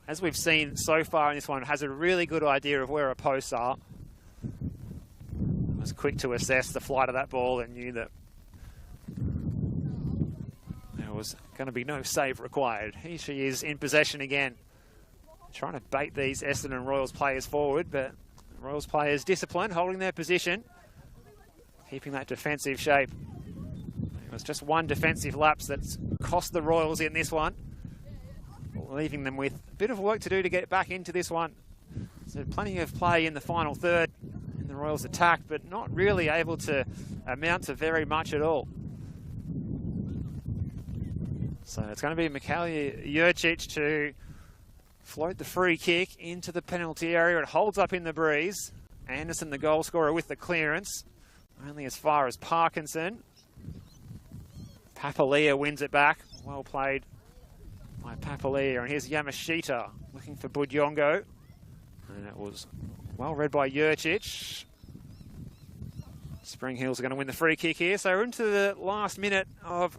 Speaker 2: as we've seen so far in this one, has a really good idea of where her posts are. Was quick to assess the flight of that ball and knew that there was going to be no save required. Here she is in possession again, trying to bait these Essendon Royals players forward, but Royals players disciplined, holding their position, keeping that defensive shape. It was just one defensive lapse that's cost the Royals in this one, leaving them with a bit of work to do to get back into this one. So plenty of play in the final third in the Royals attack, but not really able to amount to very much at all. So it's going to be Mikaela Jurcic to float the free kick into the penalty area. It holds up in the breeze. Anderson, the goal scorer, with the clearance. Only as far as Parkinson. Papalia wins it back. Well played by Papalia. And here's Yamashita looking for Budyongo. And it was well read by Jurcic. Spring Hills are going to win the free kick here. So we're into the last minute of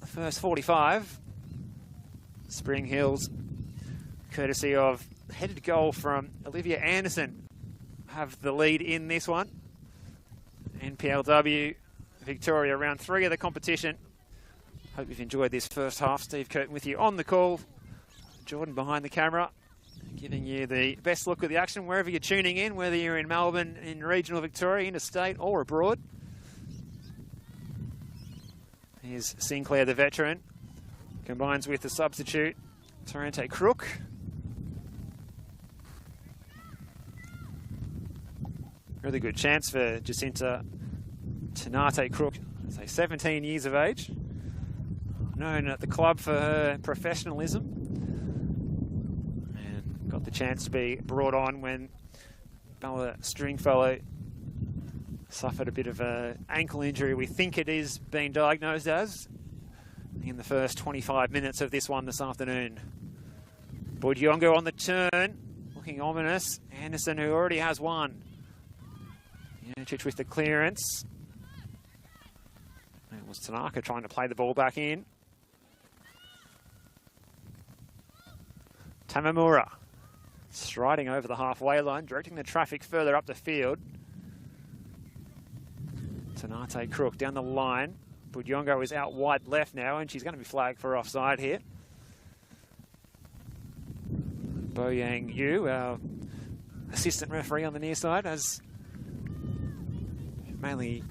Speaker 2: the first 45. Spring Hills, courtesy of headed goal from Olivia Anderson, have the lead in this one. NPLW Victoria, round 3 of the competition. Hope you've enjoyed this first half. Steve Curtin with you on the call. Jordan behind the camera, giving you the best look at the action wherever you're tuning in, whether you're in Melbourne, in regional Victoria, interstate or abroad. Here's Sinclair, the veteran, combines with the substitute Torrente Crook. Really good chance for Jacinta Tanate Crook, say 17 years of age. Known at the club for her professionalism. And got the chance to be brought on when Bella Stringfellow suffered a bit of an ankle injury, we think it is being diagnosed as, in the first 25 minutes of this one this afternoon. Budiongo on the turn, looking ominous. Anderson, who already has one. Janicic with the clearance. It was Tanaka trying to play the ball back in. Tamamura striding over the halfway line, directing the traffic further up the field. Tanate Crook down the line. Budiongo is out wide left now, and she's going to be flagged for offside here. Boyang Yu, our assistant referee on the near side, has mainly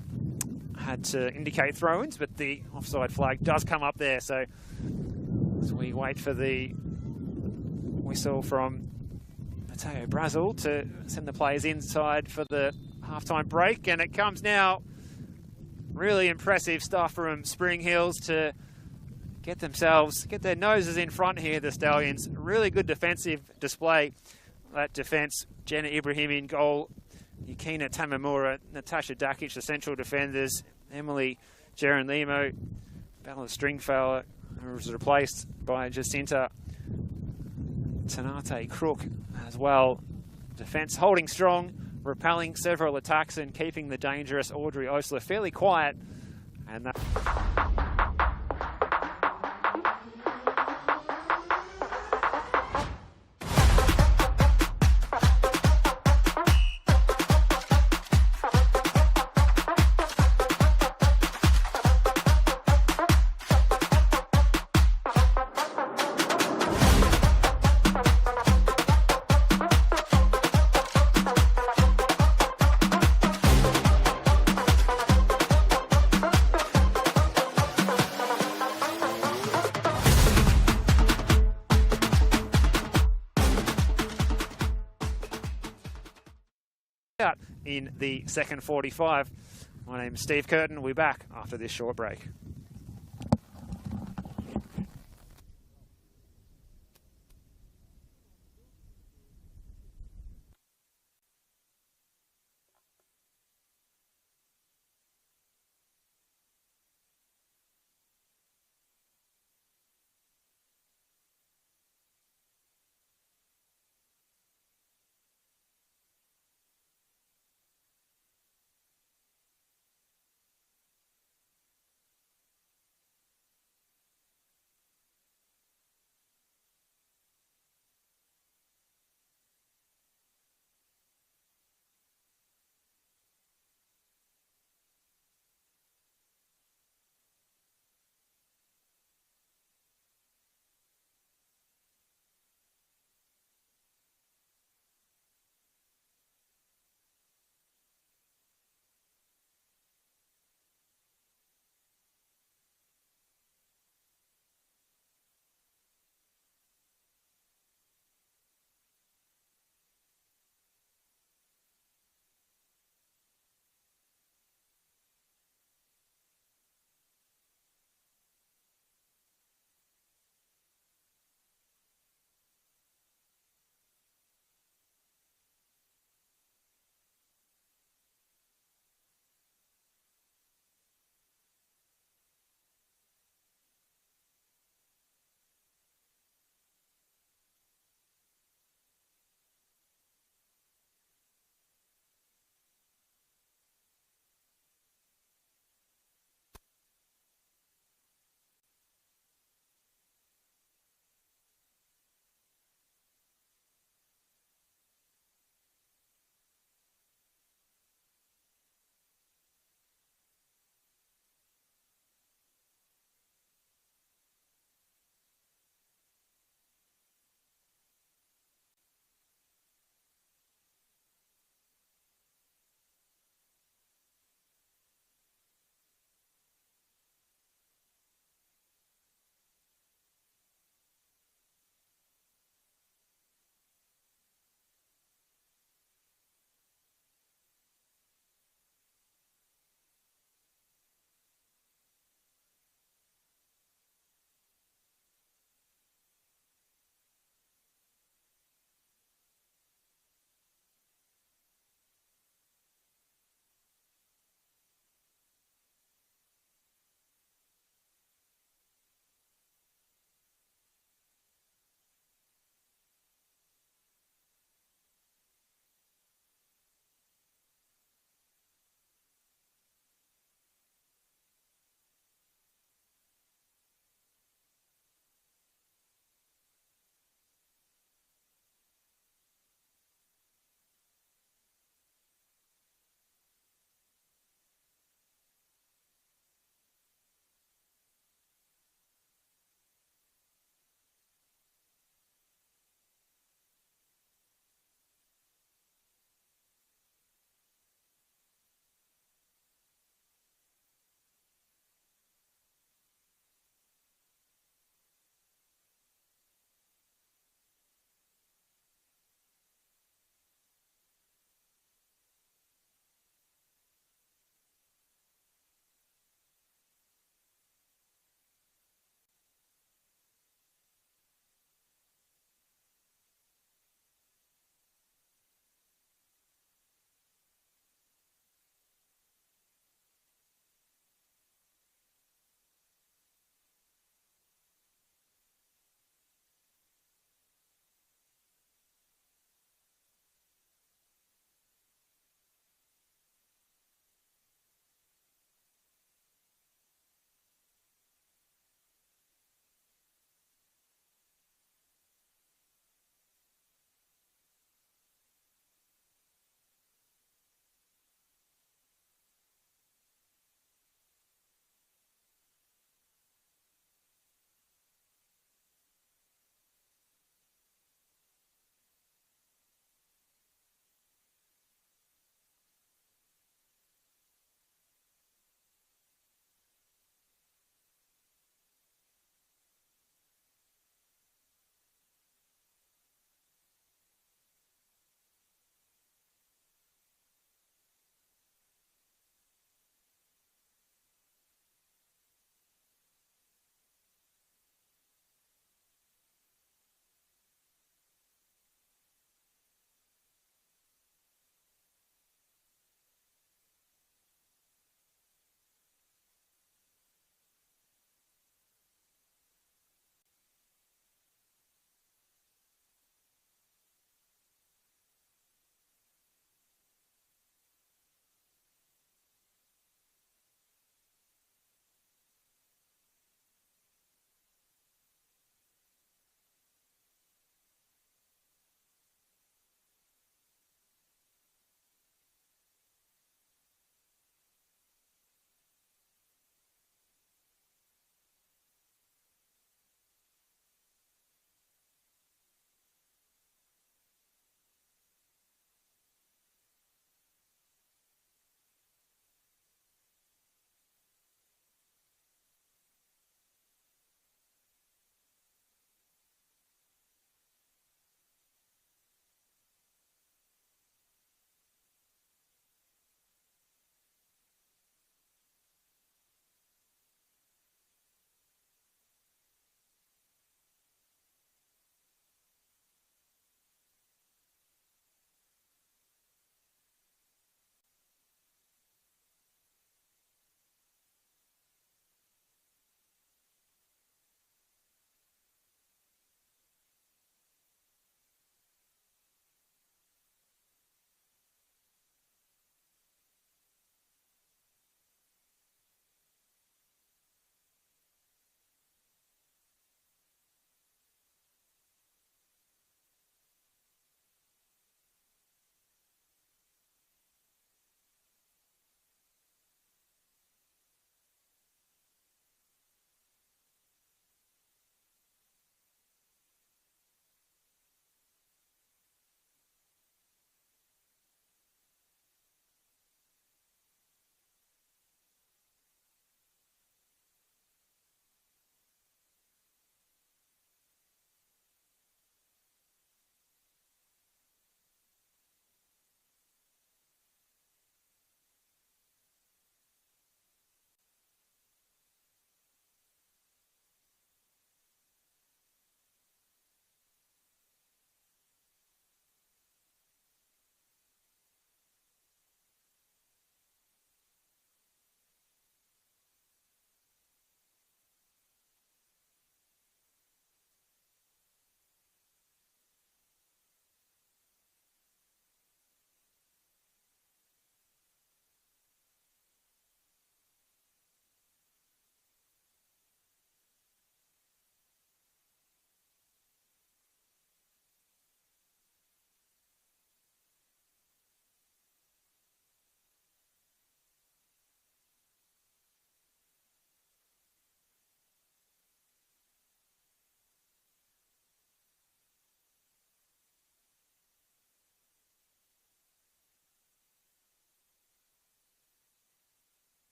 Speaker 2: had to indicate throw-ins, but the offside flag does come up there. So as we wait for the whistle from Mateo Brazil to send the players inside for the halftime break, and it comes now. Really impressive stuff from Spring Hills to get their noses in front here, the Stallions. Really good defensive display. That defence, Jenna Ibrahim in goal, Yukina Tamamura, Natasha Dakic, the central defenders, Emily Geronimo, Bella Stringfellow, who was replaced by Jacinta Tanate Crook as well. Defence holding strong, repelling several attacks and keeping the dangerous Audrey Osler fairly quiet. And that out in the second 45. My name's Steve Curtin. We'll be back after this short break.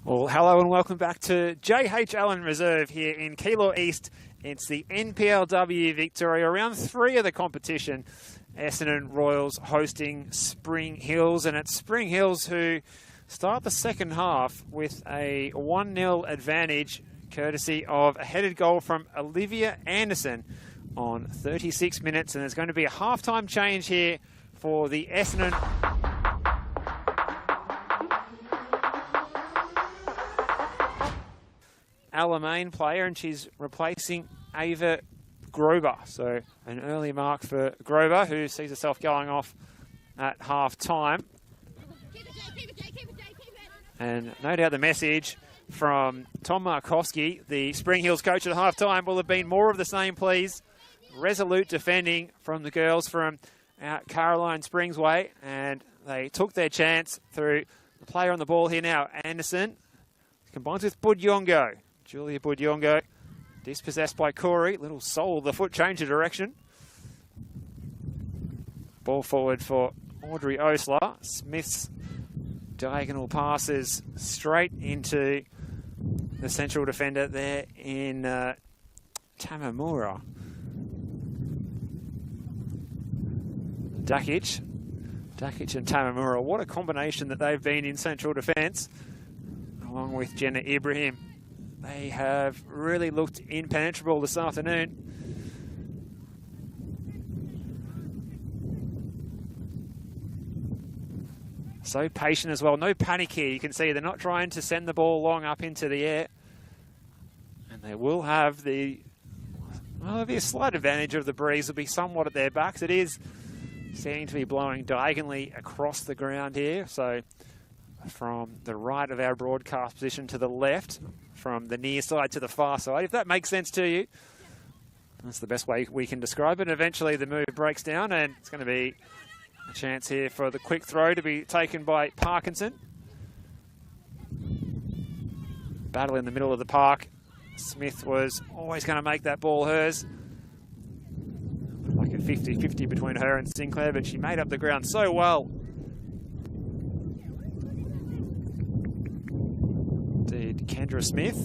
Speaker 2: Well, hello and welcome back to J.H. Allen Reserve here in Keilor East. It's the NPLW Victoria, round 3 of the competition. Essendon Royals hosting Spring Hills, and it's Spring Hills who start the second half with a 1-0 advantage, courtesy of a headed goal from Olivia Anderson on 36 minutes. And there's going to be a halftime change here for the Essendon. Alamein player, and she's replacing Ava Grover. So an early mark for Grover, who sees herself going off at half time. And no doubt the message from Tom Markowski, the Spring Hills coach at half time, will have been more of the same, please. Resolute defending from the girls from out Caroline Springs way, and they took their chance through the player on the ball here now. Anderson combines with Budyongo. Julia Budyongo, dispossessed by Corey. Little sole of the foot, change of direction. Ball forward for Audrey Osler. Smith's diagonal passes straight into the central defender there in Tamamura. Dakic and Tamamura. What a combination that they've been in central defence, along with Jenna Ibrahim. They have really looked impenetrable this afternoon. So patient as well. No panic here. You can see they're not trying to send the ball long up into the air. And they will have the... Well, there'll be a slight advantage of the breeze. Will be somewhat at their backs. It is seeming to be blowing diagonally across the ground here. So from the right of our broadcast position to the left, from the near side to the far side, if that makes sense to you. That's the best way we can describe it. Eventually the move breaks down, and it's going to be a chance here for the quick throw to be taken by Parkinson. Battle in the middle of the park. Smith was always going to make that ball hers. Like a 50-50 between her and Sinclair, but she made up the ground so well. Indeed, Kendra Smith.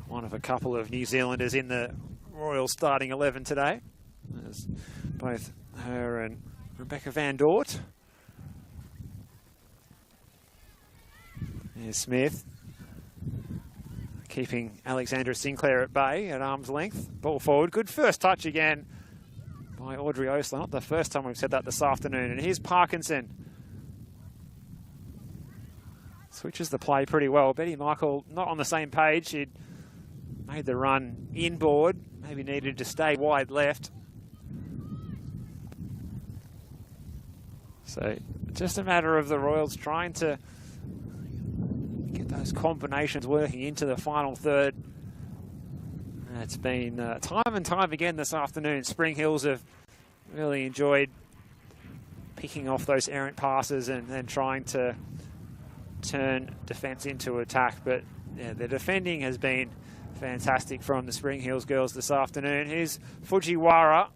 Speaker 2: One of a couple of New Zealanders in the Royal starting 11 today. There's both her and Rebecca Van Dort. Here's Smith, keeping Alexandra Sinclair at bay at arm's length. Ball forward. Good first touch again by Audrey Osler. Not the first time we've said that this afternoon. And here's Parkinson. Switches the play pretty well. Betty Michael not on the same page. She'd made the run inboard. Maybe needed to stay wide left. So just a matter of the Royals trying to get those combinations working into the final third. It's been time and time again this afternoon. Spring Hills have really enjoyed picking off those errant passes and then trying to turn defence into attack. But yeah, the defending has been fantastic from the Spring Hills girls this afternoon. Here's Fujiwara.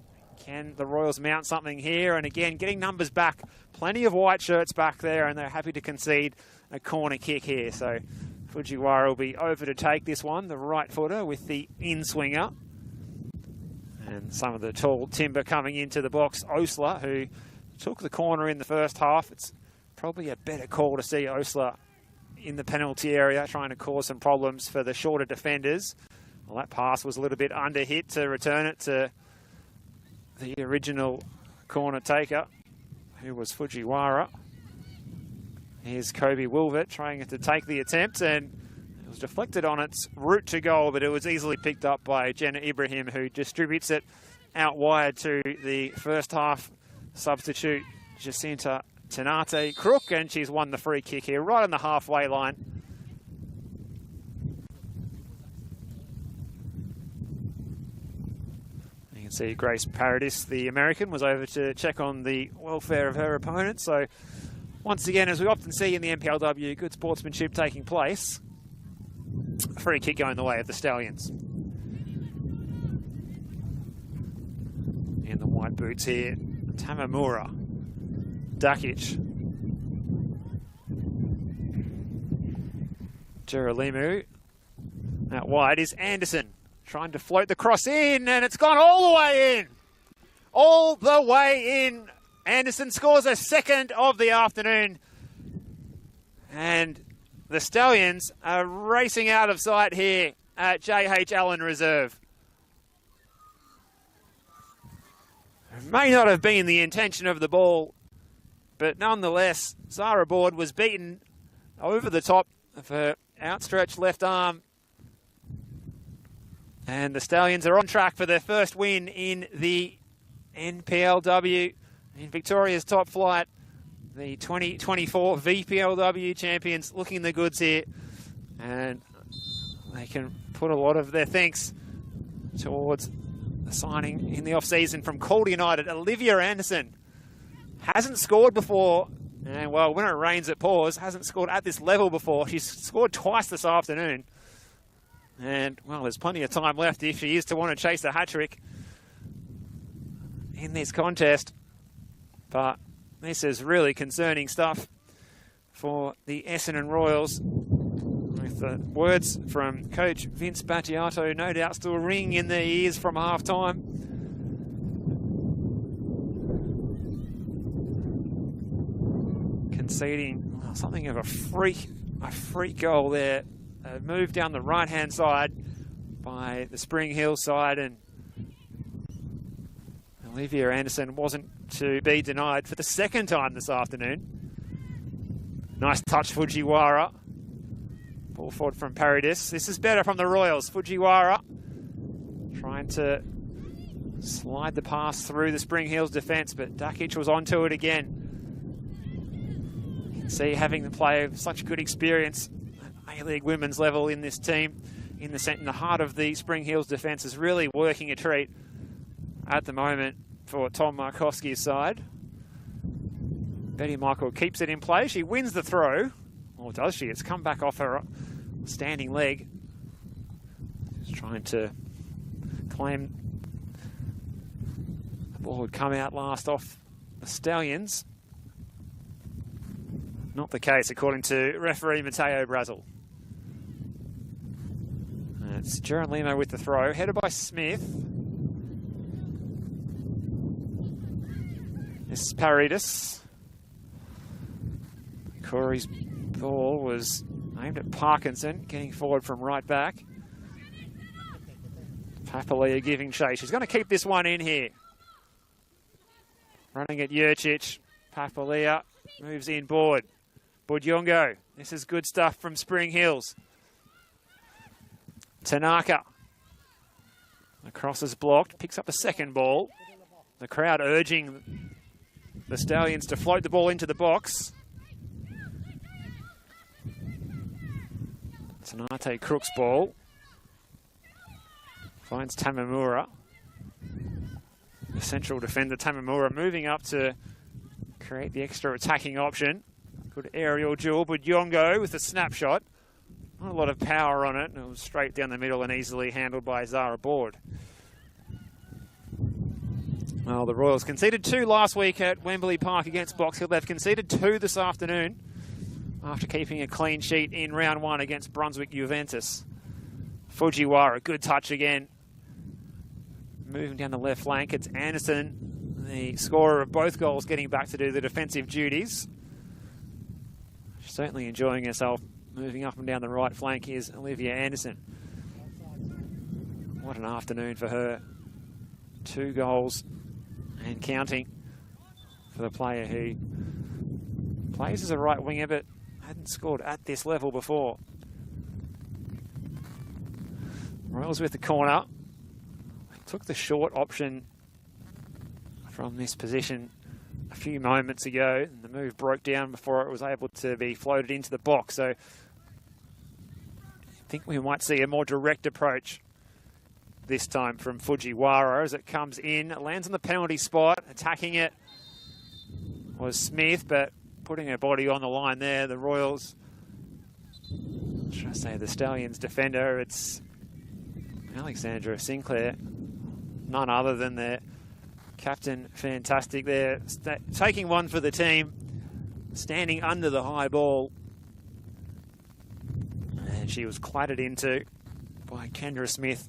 Speaker 2: Can the Royals mount something here? And again, getting numbers back. Plenty of white shirts back there, and they're happy to concede a corner kick here. So Fujiwara will be over to take this one, the right footer with the in-swinger. And some of the tall timber coming into the box. Osler, who took the corner in the first half. It's probably a better call to see Osler in the penalty area, trying to cause some problems for the shorter defenders. Well, that pass was a little bit under hit to return it to the original corner taker, who was Fujiwara. Here's Kobe Wilvert trying to take the attempt, and it was deflected on its route to goal, but it was easily picked up by Jenna Ibrahim, who distributes it out wide to the first half substitute, Jacinta Tenate Crook, and she's won the free kick here right on the halfway line. You can see Grace Paradis, the American, was over to check on the welfare of her opponent. So once again, as we often see in the NPLW, good sportsmanship taking place. Free kick going the way of the Stallions. In the white boots here, Tamamura. Dakic. Geralimu. Out wide is Anderson. Trying to float the cross in, and it's gone all the way in. All the way in. Anderson scores a second of the afternoon. And the Stallions are racing out of sight here at J.H. Allen Reserve. It may not have been the intention of the ball, but nonetheless, Zara Board was beaten over the top of her outstretched left arm. And the Stallions are on track for their first win in the NPLW in Victoria's top flight. The 2024 VPLW champions looking the goods here. And they can put a lot of their thanks towards the signing in the off-season from Calder United. Olivia Anderson hasn't scored before. And, well, when it rains, it pours. Hasn't scored at this level before. She's scored twice this afternoon. And, well, there's plenty of time left if she is to want to chase the hat-trick in this contest. But this is really concerning stuff for the Essendon Royals. With the words from coach Vince Battiato no doubt still ringing in their ears from half-time. Conceding something of a freak goal there. A move down the right-hand side by the Spring Hill side, and Olivia Anderson wasn't to be denied for the second time this afternoon. Nice touch, Fujiwara. Ball forward from Paradis. This is better from the Royals. Fujiwara trying to slide the pass through the Spring Hills defence, but Dakic was onto it again. You can see having the player of such good experience at A-League women's level in this team, in the heart of the Spring Hills defence, is really working a treat at the moment for Tom Markowski's side. Betty Michael keeps it in play. She wins the throw. Or does she? It's come back off her standing leg. Just trying to claim the ball would come out last off the Stallions. Not the case, according to referee Matteo Brazel. It's Geraldino with the throw, headed by Smith. This is Paradis. Corey's ball was aimed at Parkinson, getting forward from right back. Papalia giving chase. She's going to keep this one in here. Running at Jurcic. Papalia moves in board. Budjongo. This is good stuff from Spring Hills. Tanaka. The cross is blocked. Picks up a second ball. The crowd urging the Stallions to float the ball into the box. Tanate Crook's ball. Finds Tamamura. The central defender, Tamamura, moving up to create the extra attacking option. Good aerial duel. Budjongo with a snapshot. Not a lot of power on it. It was straight down the middle and easily handled by Zara Board. Well, the Royals conceded 2 last week at Wembley Park against Box Hill. They've conceded 2 this afternoon after keeping a clean sheet in round 1 against Brunswick Juventus. Fujiwara, good touch again. Moving down the left flank, it's Anderson, the scorer of both goals, getting back to do the defensive duties. She's certainly enjoying herself. Moving up and down the right flank is Olivia Anderson. What an afternoon for her. 2 goals and counting for the player who plays as a right winger but hadn't scored at this level before. Royals with the corner. Took the short option from this position a few moments ago, and the move broke down before it was able to be floated into the box. So I think we might see a more direct approach this time from Fujiwara as it comes in. It lands on the penalty spot. Attacking it was Smith, but putting her body on the line there. The Royals, should I say the Stallions defender, it's Alexandra Sinclair. None other than their Captain, fantastic there. Taking one for the team. Standing under the high ball. And she was clattered into by Kendra Smith.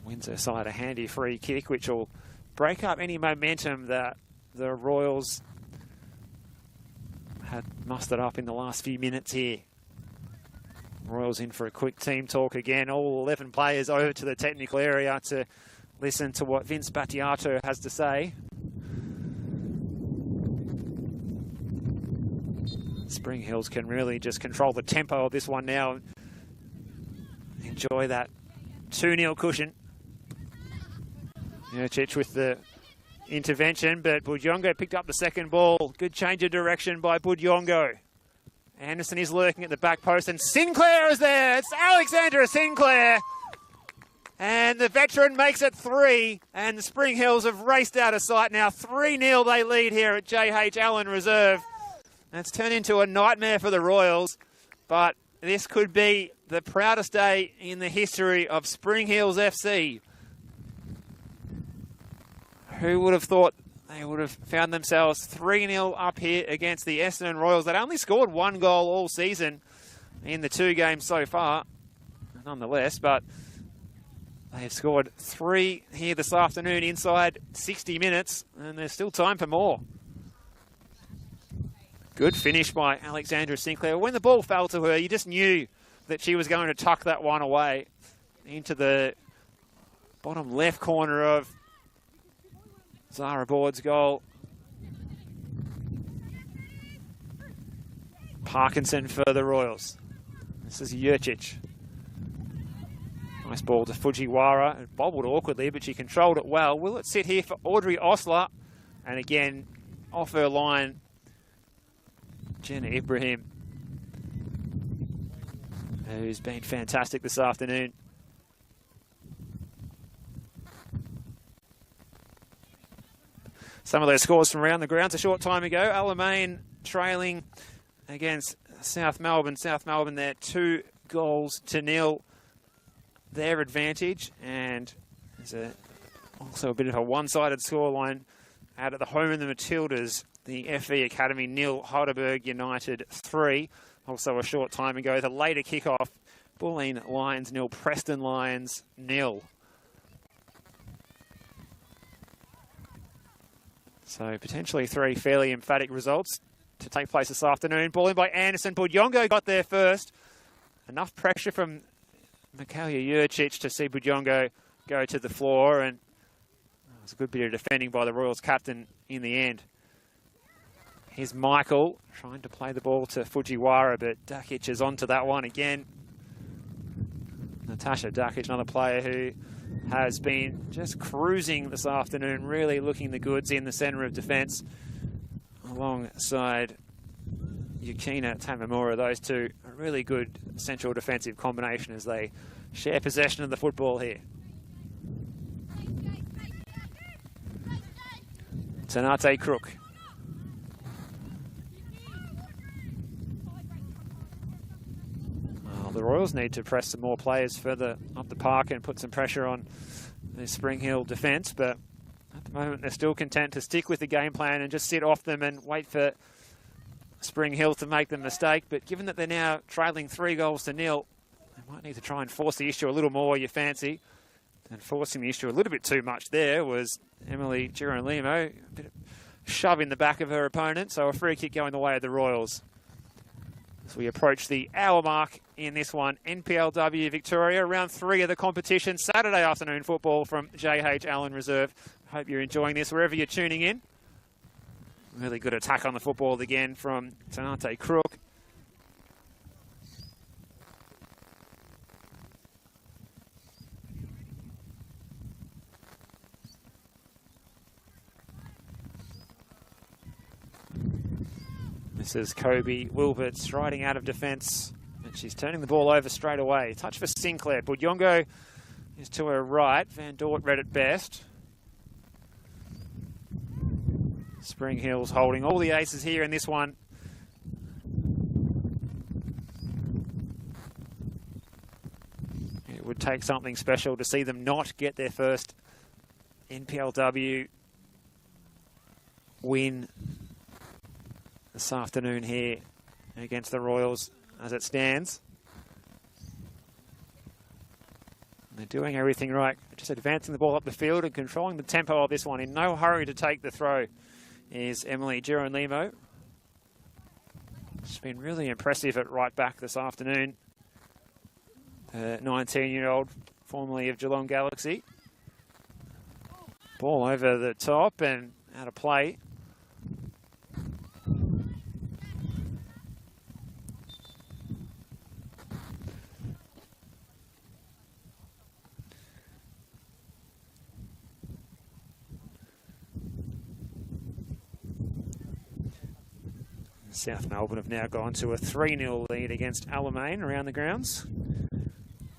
Speaker 2: Wins her side a handy free kick, which will break up any momentum that the Royals had mustered up in the last few minutes here. Royals in for a quick team talk again. All 11 players over to the technical area to listen to what Vince Battiato has to say. Spring Hills can really just control the tempo of this one now and enjoy that 2-0 cushion. Jurčić with the intervention, but Budjongo picked up the second ball. Good change of direction by Budjongo. Anderson is lurking at the back post, and Sinclair is there. It's Alexandra Sinclair. And the veteran makes it 3, and the Spring Hills have raced out of sight now. 3-0 they lead here at J.H. Allen Reserve. It's turned into a nightmare for the Royals, but this could be the proudest day in the history of Spring Hills FC. Who would have thought they would have found themselves 3-0 up here against the Essendon Royals? They'd only scored 1 goal all season in the 2 games so far, nonetheless, but they've scored 3 here this afternoon inside 60 minutes, and there's still time for more. Good finish by Alexandra Sinclair. When the ball fell to her, you just knew that she was going to tuck that one away into the bottom left corner of Zara Board's goal. Parkinson for the Royals. This is Jurčić. Nice ball to Fujiwara. It bobbled awkwardly, but she controlled it well. Will it sit here for Audrey Osler? And again, off her line, Jenna Ibrahim, who's been fantastic this afternoon. Some of those scores from around the grounds a short time ago. Alamein trailing against South Melbourne. South Melbourne there 2-0 their advantage. And there's also a bit of a one-sided scoreline out at the home of the Matildas. The FV Academy 0, Heidelberg United 3. Also a short time ago, the later kickoff, Bulleen Lions 0, Preston Lions 0. So potentially 3 fairly emphatic results to take place this afternoon. Ball in by Anderson. Budjongo got there first. Enough pressure from Michaela Jurčić to see Budjongo go to the floor, and it was a good bit of defending by the Royals captain in the end. Here's Michael trying to play the ball to Fujiwara, but Dakic is onto that one again. Natasha Dakic, another player who has been just cruising this afternoon, really looking the goods in the centre of defence, alongside Yukina Tamamura. Those two, a really good central defensive combination as they share possession of the football here. Tanate Crook. The Royals need to press some more players further up the park and put some pressure on the Spring Hill defence, but at the moment they're still content to stick with the game plan and just sit off them and wait for Spring Hill to make the mistake. But given that they're now trailing 3-0, they might need to try and force the issue a little more, you fancy. And forcing the issue a little bit too much there was Emily Girolimo, a bit of shove in the back of her opponent, so a free kick going the way of the Royals. As we approach the hour mark in this one, NPLW Victoria, round 3 of the competition, Saturday afternoon football from J.H. Allen Reserve. I hope you're enjoying this wherever you're tuning in. Really good attack on the football again from Tanate Crook. This is Kobe Wilbert striding out of defence, and she's turning the ball over straight away. Touch for Sinclair. Budjongo is to her right. Van Dort read it best. Spring Hills holding all the aces here in this one. It would take something special to see them not get their first NPLW win this afternoon here against the Royals as it stands. And they're doing everything right, just advancing the ball up the field and controlling the tempo of this one. In no hurry to take the throw is Emily Geronimo. She's been really impressive at right back this afternoon. The 19-year-old, formerly of Geelong Galaxy. Ball over the top and out of play. South Melbourne have now gone to a 3-0 lead against Alamein around the grounds.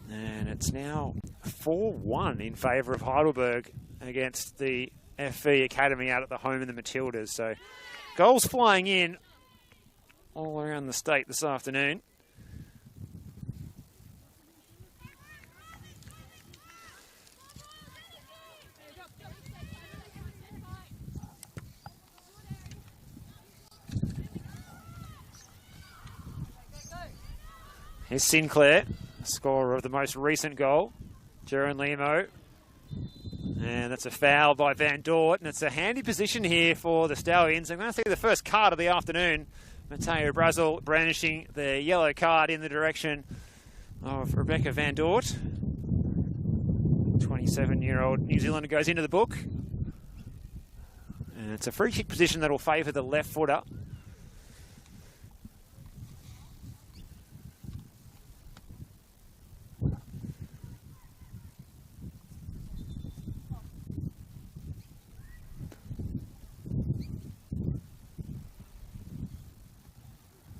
Speaker 2: And it's now 4-1 in favour of Heidelberg against the FV Academy out at the home of the Matildas. So goals flying in all around the state this afternoon. Here's Sinclair, scorer of the most recent goal, Geronimo. And that's a foul by Van Dort, and it's a handy position here for the Stallions. I'm going to see the first card of the afternoon. Mateo Brazel brandishing the yellow card in the direction of Rebecca Van Dort. 27-year-old New Zealander goes into the book. And it's a free kick position that will favour the left footer.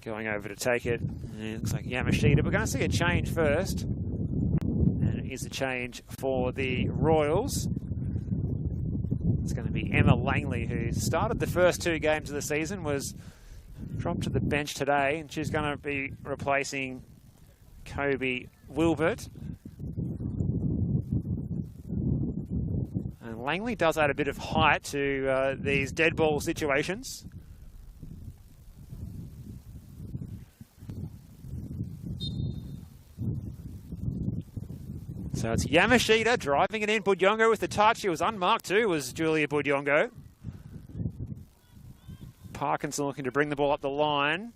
Speaker 2: Going over to take it, and it looks like Yamashita. We're going to see a change first, and it is a change for the Royals. It's going to be Emma Langley, who started the first 2 games of the season, was dropped to the bench today, and she's going to be replacing Kobe Wilbert. And Langley does add a bit of height to these dead ball situations. So it's Yamashita driving it in. Budyongo with the touch. He was unmarked too, was Julia Budyongo. Parkinson looking to bring the ball up the line.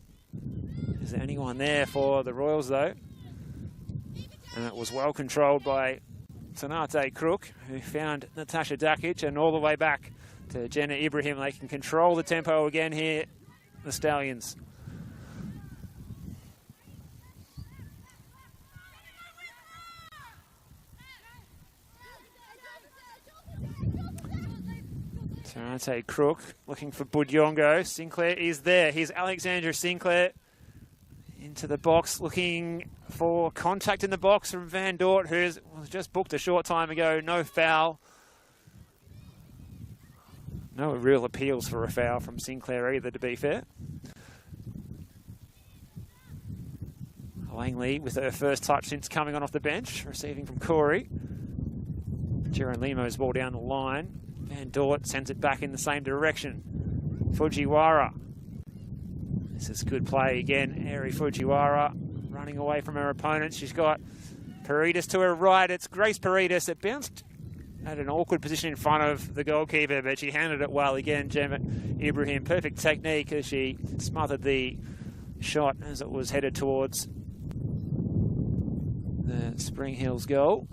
Speaker 2: Is there anyone there for the Royals though? And it was well controlled by Tanate Crook, who found Natasha Dakic, and all the way back to Jenna Ibrahim. They can control the tempo again here, the Stallions. Tanate Crook looking for Budyongo. Sinclair is there. Here's Alexandra Sinclair into the box, looking for contact in the box from Van Dort, who was just booked a short time ago. No foul. No real appeals for a foul from Sinclair either, to be fair. Langley with her first touch since coming on off the bench, receiving from Corey. Geronimo's ball down the line. Van Dort sends it back in the same direction. Fujiwara. This is good play again. Eri Fujiwara running away from her opponent. She's got Paredes to her right. It's Grace Paredes. It bounced at an awkward position in front of the goalkeeper, but she handled it well again. Gemma Ibrahim, perfect technique as she smothered the shot as it was headed towards the Spring Hills goal.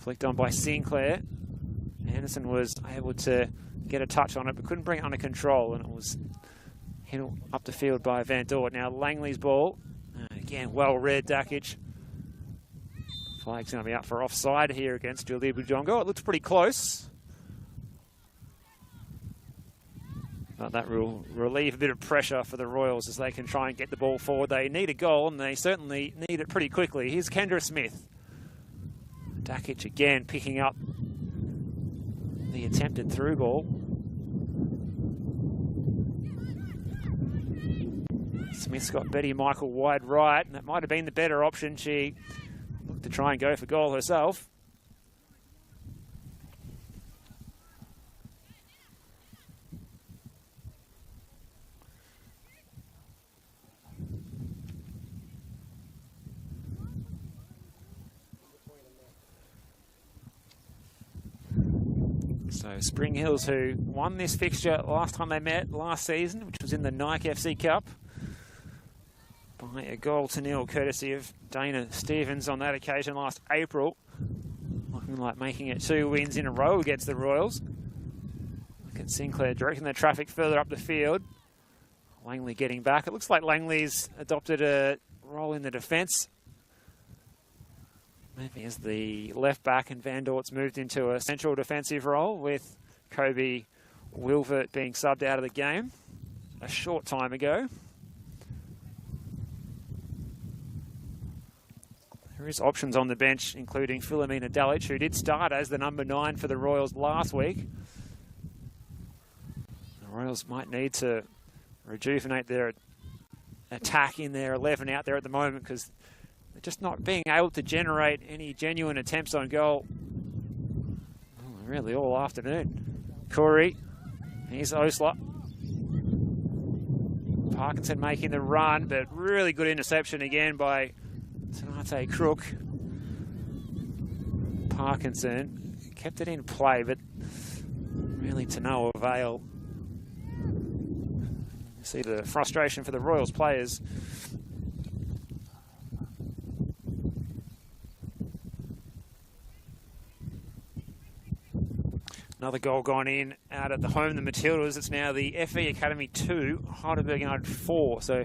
Speaker 2: Flicked on by Sinclair. Anderson was able to get a touch on it, but couldn't bring it under control, and it was hit up the field by Van Dort. Now Langley's ball. Again, well read, Dakic. Flag's going to be up for offside here against Julia Budyongo. It looks pretty close. But that will relieve a bit of pressure for the Royals as they can try and get the ball forward. They need a goal, and they certainly need it pretty quickly. Here's Kendra Smith. Dakic again picking up the attempted through ball. Smith's got Betty Michael wide right, and that might have been the better option. She looked to try and go for goal herself. So Spring Hills, who won this fixture last time they met last season, which was in the Nike FC Cup, by a 0-0, courtesy of Dana Stevens on that occasion last April. Looking like making it 2 wins in a row against the Royals. Look at Sinclair directing the traffic further up the field. Langley getting back. It looks like Langley's adopted a role in the defence. Maybe as the left back, and Van Dort's moved into a central defensive role, with Kobe Wilvert being subbed out of the game a short time ago. There is options on the bench, including Philomena Dalic, who did start as the number 9 for the Royals last week. The Royals might need to rejuvenate their attack in their 11 out there at the moment, because they're just not being able to generate any genuine attempts on goal really all afternoon. Corey, here's Osler. Parkinson making the run, but really good interception again by Tanate Crook. Parkinson kept it in play, but really to no avail. You see the frustration for the Royals players. Another goal gone in out at the home, the Matildas. It's now the FE Academy 2, Heidelberg United 4. So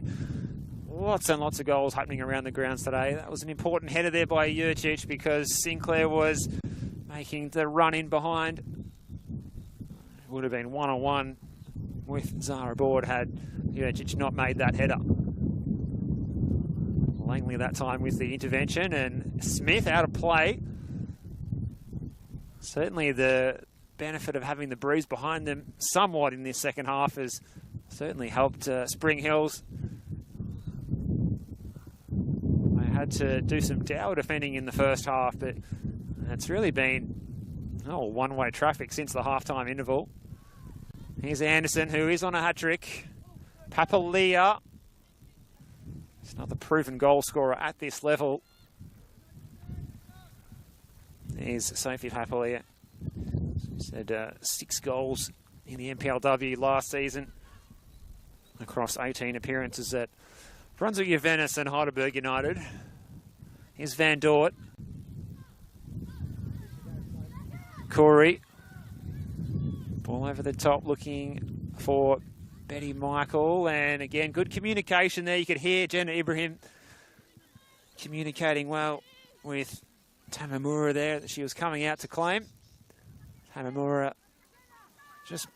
Speaker 2: lots and lots of goals happening around the grounds today. That was an important header there by Jurcic, because Sinclair was making the run in behind. It would have been 1-on-1 with Zara Board had Jurcic not made that header. Langley that time with the intervention, and Smith out of play. Certainly the benefit of having the breeze behind them somewhat in this second half has certainly helped Spring Hills. They had to do some dour defending in the first half, but it's really been one-way traffic since the halftime interval. Here's Anderson, who is on a hat-trick. Papalia, he's another proven goal scorer at this level. There's Sophie Papalia. Said 6 goals in the NPLW last season across 18 appearances at Brunswick Juventus and Heidelberg United. Here's Van Dort. Corey. Ball over the top looking for Betty Michael. And again, good communication there. You could hear Jenna Ibrahim communicating well with Tamamura there that she was coming out to claim. Tamamura just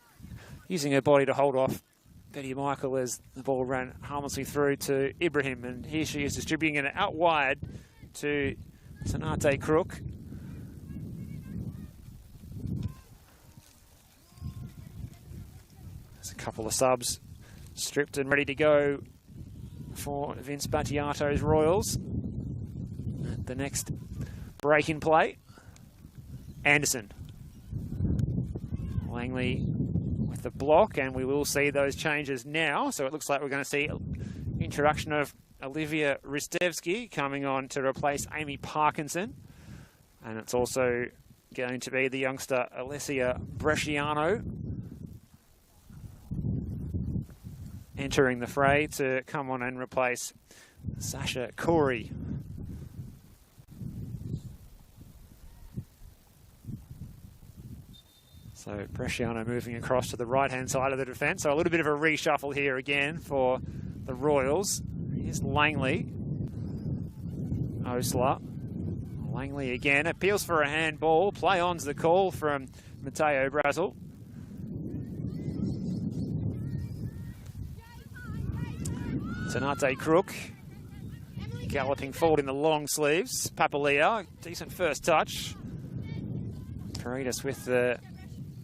Speaker 2: using her body to hold off Betty Michael as the ball ran harmlessly through to Ibrahim. And here she is distributing it out wide to Tanate Crook. There's a couple of subs stripped and ready to go for Vince Battiato's Royals. The next break in play. Anderson. Langley with the block, and we will see those changes now. So it looks like we're going to see introduction of Olivia Ristevski coming on to replace Amy Parkinson. And it's also going to be the youngster Alessia Bresciano entering the fray to come on and replace Sasha Corey. So Bresciano moving across to the right-hand side of the defence. So a little bit of a reshuffle here again for the Royals. Here's Langley. Osler. Langley again. Appeals for a handball. Play on's the call from Matteo Brazel. Tanate Crook. Galloping forward in the long sleeves. Papalia. Decent first touch. Paredes with the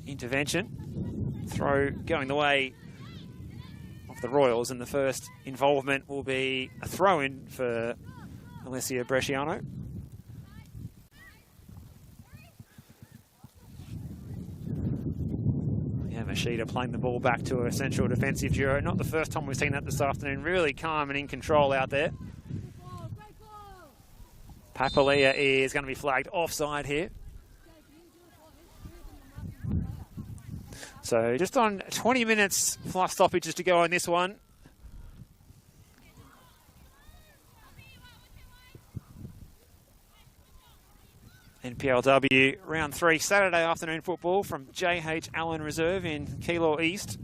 Speaker 2: intervention. Throw going the way of the Royals, and the first involvement will be a throw-in for Alessia Bresciano. Yeah, Machida playing the ball back to a central defensive duo. Not the first time we've seen that this afternoon. Really calm and in control out there. Papalia is going to be flagged offside here. So just on 20 minutes plus stoppages to go on this one. NPLW round 3 Saturday afternoon football from JH Allen Reserve in Keilor East.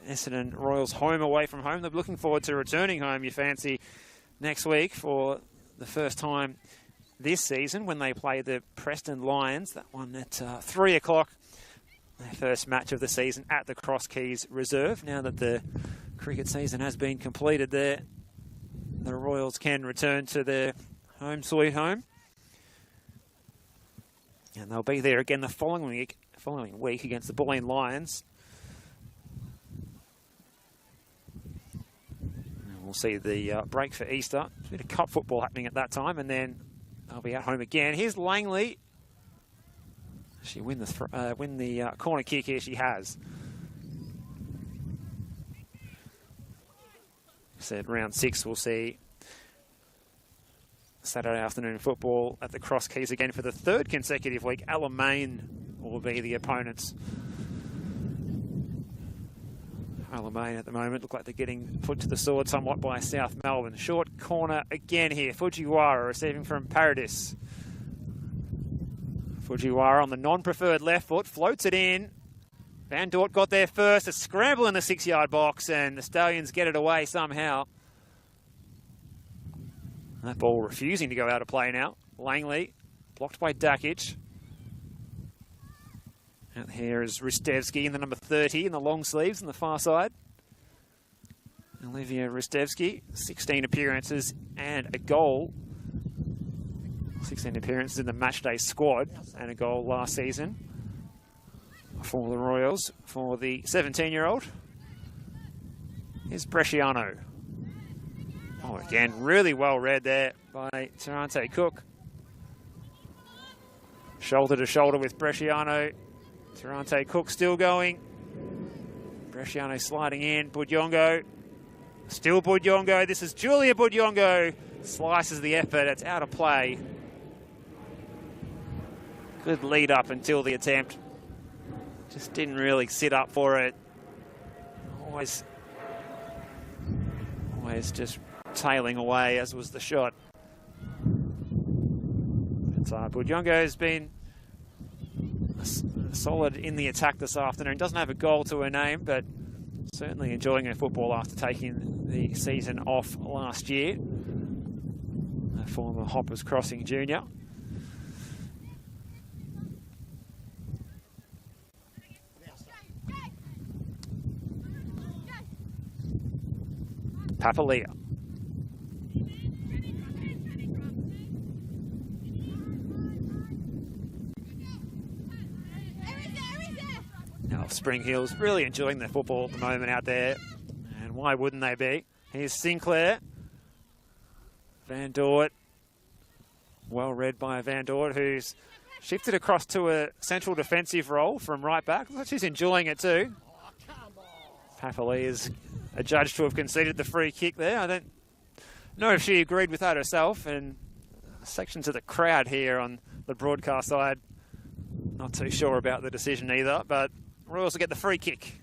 Speaker 2: Essendon Royals home away from home. They're looking forward to returning home, you fancy, next week for the first time this season when they play the Preston Lions. That one at 3 o'clock. Their first match of the season at the Cross Keys Reserve. Now that the cricket season has been completed there, the Royals can return to their home sweet home. And they'll be there again the following week against the Bulleen Lions. And we'll see the break for Easter. A bit of cup football happening at that time, and then they'll be at home again. Here's Langley. She win the corner kick here. She has. Said round 6 we'll see Saturday afternoon football at the Cross Keys again for the 3rd consecutive week. Alamein will be the opponents. Alamein at the moment look like they're getting put to the sword somewhat by South Melbourne. Short corner again here. Fujiwara receiving from Paradis. Fujiwara on the non-preferred left foot, floats it in. Van Dort got there first, a scramble in the 6-yard box, and the Stallions get it away somehow. That ball refusing to go out of play now. Langley, blocked by Dakic. Out here is Ristevski in the number 30 in the long sleeves on the far side. Olivia Ristevski, 16 appearances and a goal. 16 appearances in the matchday squad and a goal last season for the Royals. For the 17-year-old, here's Bresciano. Oh, again, really well read there by Terante Cook. Shoulder to shoulder with Bresciano. Terante Cook still going. Bresciano sliding in. Budyongo. Still Budyongo. This is Julia Budyongo. Slices the effort. It's out of play. Good lead up until the attempt. Just didn't really sit up for it. Always just tailing away, as was the shot. Budyongo has been solid in the attack this afternoon. Doesn't have a goal to her name, but certainly enjoying her football after taking the season off last year. A former Hoppers Crossing junior. Papalia. Now Spring Hills really enjoying their football at the moment out there. And why wouldn't they be? Here's Sinclair. Van Dort. Well read by Van Dort, who's shifted across to a central defensive role from right back. Looks like she's enjoying it too. Papalia is adjudged to have conceded the free kick there. I don't know if she agreed with that herself, and sections of the crowd here on the broadcast side not too sure about the decision either, but Royals will get the free kick.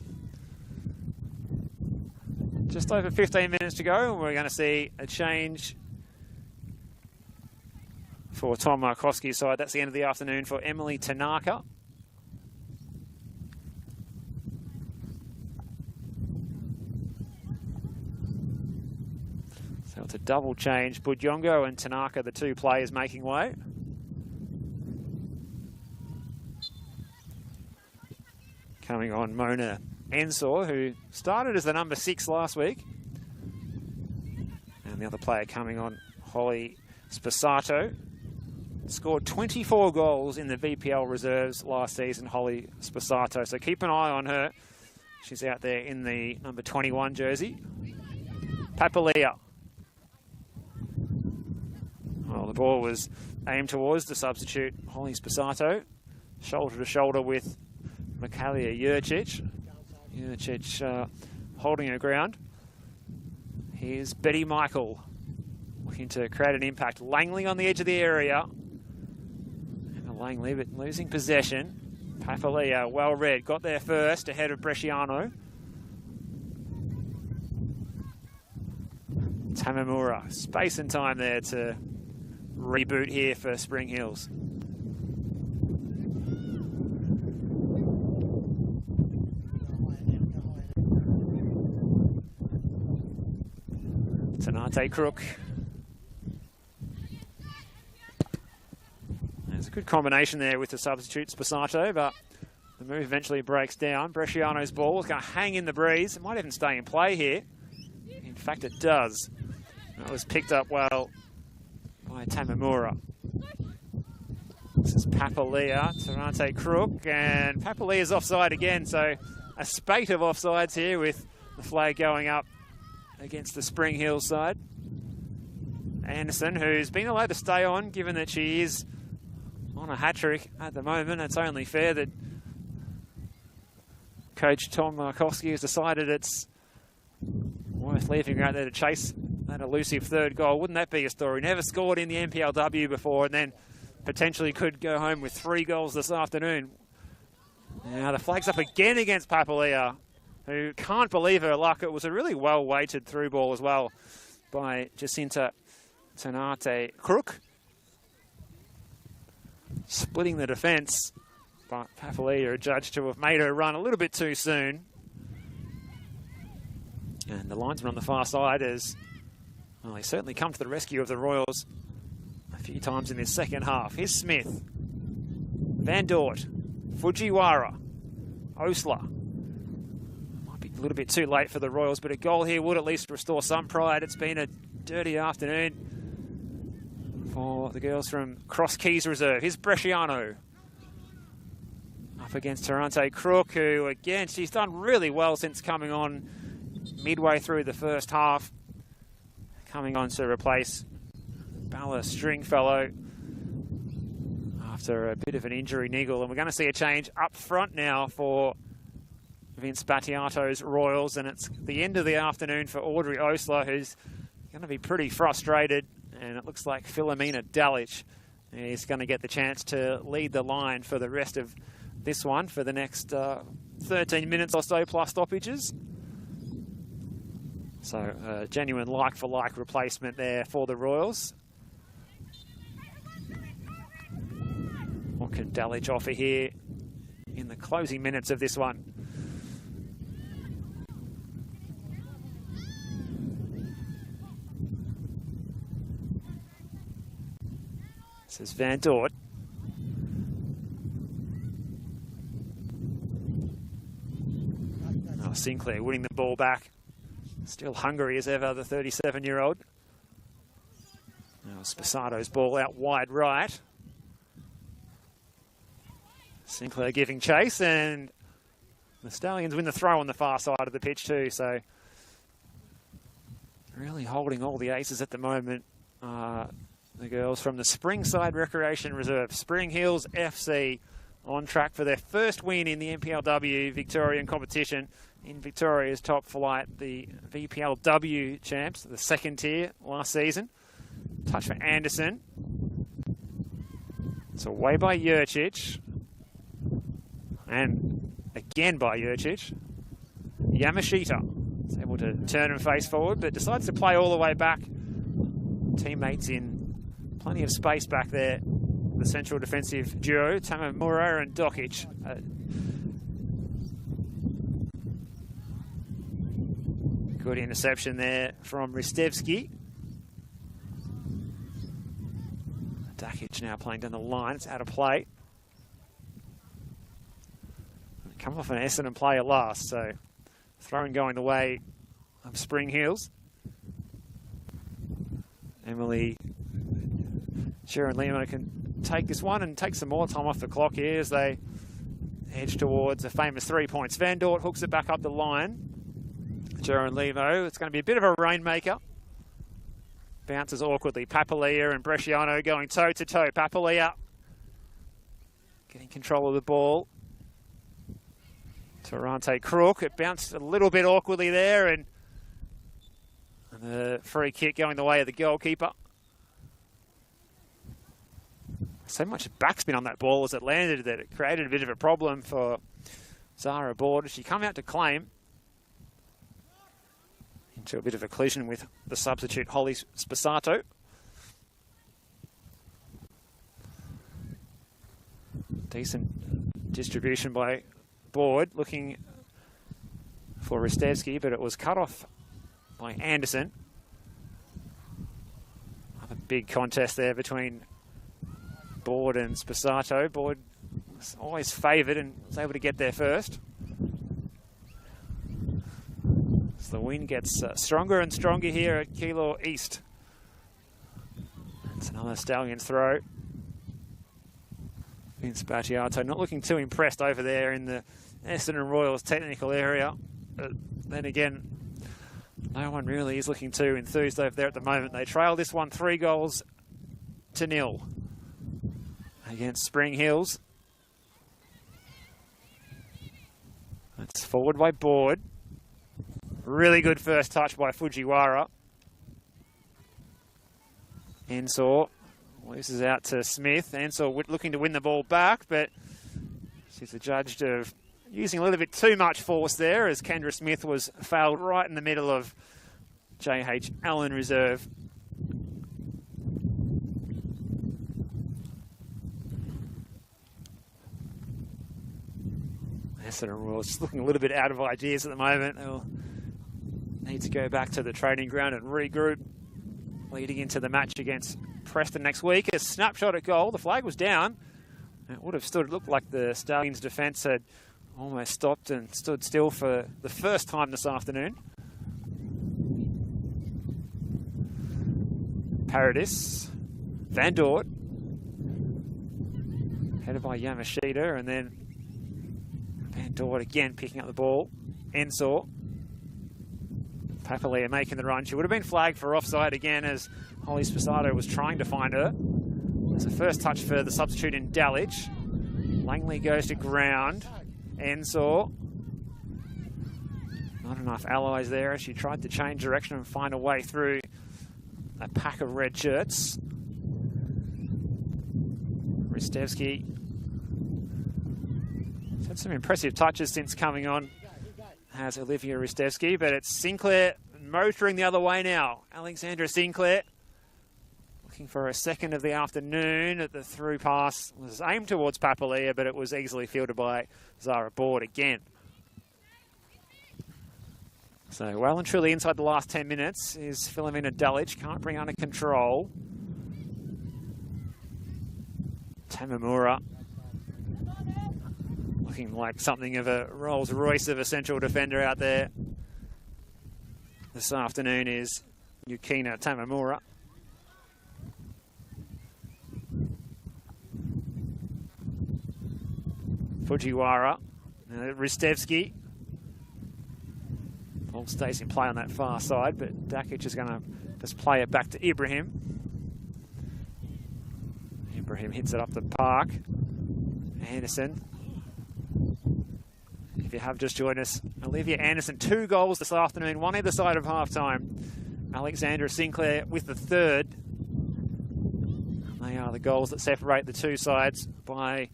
Speaker 2: Just over 15 minutes to go, and we're going to see a change for Tom Markowski's side. That's the end of the afternoon for Emily Tanaka. So it's a double change. Budyongo and Tanaka, the two players making way. Coming on Mona Ensor, who started as the number 6 last week. And the other player coming on, Holly Spasato. Scored 24 goals in the VPL reserves last season, Holly Spasato. So keep an eye on her. She's out there in the number 21 jersey. Papalia. Well, the ball was aimed towards the substitute, Holly Spasato. Shoulder to shoulder with Mikalia Jurcic. Jurcic holding her ground. Here's Betty Michael looking to create an impact. Langley on the edge of the area. And Langley, but losing possession. Papalia, well read, got there first ahead of Bresciano. Tamamura, space and time there to reboot here for Spring Hills. Tanate Crook. There's a good combination there with the substitute Spasato, but the move eventually breaks down. Bresciano's ball is going to hang in the breeze. It might even stay in play here. In fact, it does. That was picked up well by Tamamura. This is Papalia, Tanate Crook, and Papalia's offside again, so a spate of offsides here with the flag going up against the Spring Hill side. Anderson, who's been allowed to stay on, given that she is on a hat-trick at the moment. It's only fair that Coach Tom Markowski has decided it's worth leaving her out there to chase that elusive third goal. Wouldn't that be a story? Never scored in the NPLW before, and then potentially could go home with 3 goals this afternoon. Now the flag's up again against Papalia, who can't believe her luck. It was a really well-weighted through ball as well by Jacinta Tanate Crook. Splitting the defence, but Papalia judged to have made her run a little bit too soon. And the linesman on the far side has, well, he certainly come to the rescue of the Royals a few times in this second half. Here's Smith, Van Dort, Fujiwara, Osler. Might be a little bit too late for the Royals, but a goal here would at least restore some pride. It's been a dirty afternoon for the girls from Cross Keys Reserve. Here's Bresciano up against Tarante Crook, who again, she's done really well since coming on midway through the first half. Coming on to replace Bella Stringfellow after a bit of an injury niggle. And we're going to see a change up front now for Vince Battiato's Royals. And it's the end of the afternoon for Audrey Osler, who's going to be pretty frustrated. And it looks like Philomena Dalic is going to get the chance to lead the line for the rest of this one for the next 13 minutes or so plus stoppages. So a genuine like-for-like replacement there for the Royals. What can Dalic offer here in the closing minutes of this one? This is Van Dort. Oh, Sinclair winning the ball back. Still hungry as ever, the 37-year-old. Now Spasato's ball out wide right. Sinclair giving chase, and the Stallions win the throw on the far side of the pitch too, so really holding all the aces at the moment. The girls from the Springside Recreation Reserve, Spring Hills FC, on track for their first win in the NPLW Victorian competition in Victoria's top flight, the VPLW champs, the second tier last season. Touch for Anderson. It's away by Jurcic. And again by Jurcic. Yamashita is able to turn and face forward, but decides to play all the way back. Teammates in plenty of space back there. The central defensive duo, Tamamura and Dokic. Good interception there from Ristevski. Dakic now playing down the line. It's out of play. Come off an Essendon play at last, so throwing going the way of Spring Hills. Emily Sharon Lima can take this one and take some more time off the clock here as they edge towards a famous 3 points. Van Dort hooks it back up the line. Sharon Limo, it's going to be a bit of a rainmaker. Bounces awkwardly. Papalia and Bresciano going toe-to-toe. Papalia getting control of the ball. Tarante Crook, it bounced a little bit awkwardly there, and the free kick going the way of the goalkeeper. so much backspin on that ball as it landed that it created a bit of a problem for Zara Board. She come out to claim into a bit of a collision with the substitute Holly Spasato. Decent distribution by Board, looking for Ristevski, but it was cut off by Anderson. Another big contest there between Board and Spasato. Board was always favoured and was able to get there first. As the wind gets stronger and stronger here at Keilor East. That's another Stallions throw. Vince Battiato not looking too impressed over there in the Essendon Royals technical area. But then again, no one really is looking too enthused over there at the moment. They trail this one 3-0 against Spring Hills. That's forward by Board. Really good first touch by Fujiwara. Ensor loses out to Smith. Ensor looking to win the ball back, but she's adjudged of using a little bit too much force there as Kendra Smith was fouled right in the middle of J.H. Allen reserve. Essendon Royals just looking a little bit out of ideas at the moment. They'll need to go back to the training ground and regroup leading into the match against Preston next week. A snapshot at goal. The flag was down. It would have looked like the Stallions' defence had almost stopped and stood still for the first time this afternoon. Paradis, Van Dort, headed by Yamashita, and then Van Dort again picking up the ball. Ensor. Papalia making the run. She would have been flagged for offside again as Holly Spasato was trying to find her. It's a first touch for the substitute in Dalitch. Langley goes to ground. Ensor. Not enough allies there as she tried to change direction and find a way through a pack of red shirts. Ristevski has had some impressive touches since coming on, has Olivia Ristevski, but it's Sinclair motoring the other way now. Alexandra Sinclair looking for a second of the afternoon. At the through pass was aimed towards Papalia, but it was easily fielded by Zara Board again. So well and truly inside the last 10 minutes is Philomena Dulwich. Can't bring under control. Tamamura looking like something of a Rolls Royce of a central defender out there this afternoon is Yukina Tamamura. Fujiwara, Ristevski. Ball stays in play on that far side, but Dakic is going to just play it back to Ibrahim. Ibrahim hits it up the park. Anderson. If you have just joined us, Olivia Anderson, 2 goals this afternoon, one either side of half-time. Alexandra Sinclair with the third. And they are the goals that separate the two sides by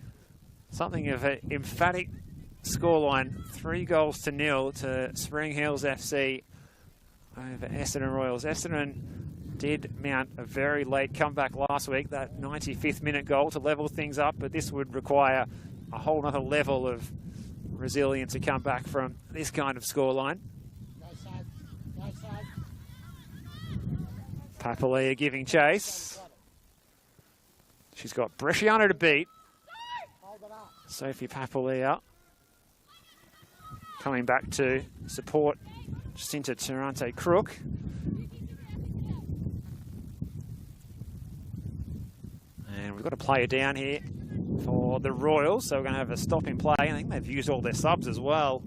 Speaker 2: something of an emphatic scoreline. 3-0 to Spring Hills FC over Essendon Royals. Essendon did mount a very late comeback last week, that 95th minute goal to level things up, but this would require a whole other level of resilience to come back from this kind of scoreline. Papalia giving chase. She's got Bresciano to beat. Sophie Papalia coming back to support Jacinta Turante Crook. And we've got a player down here for the Royals, so we're going to have a stop in play. I think they've used all their subs as well.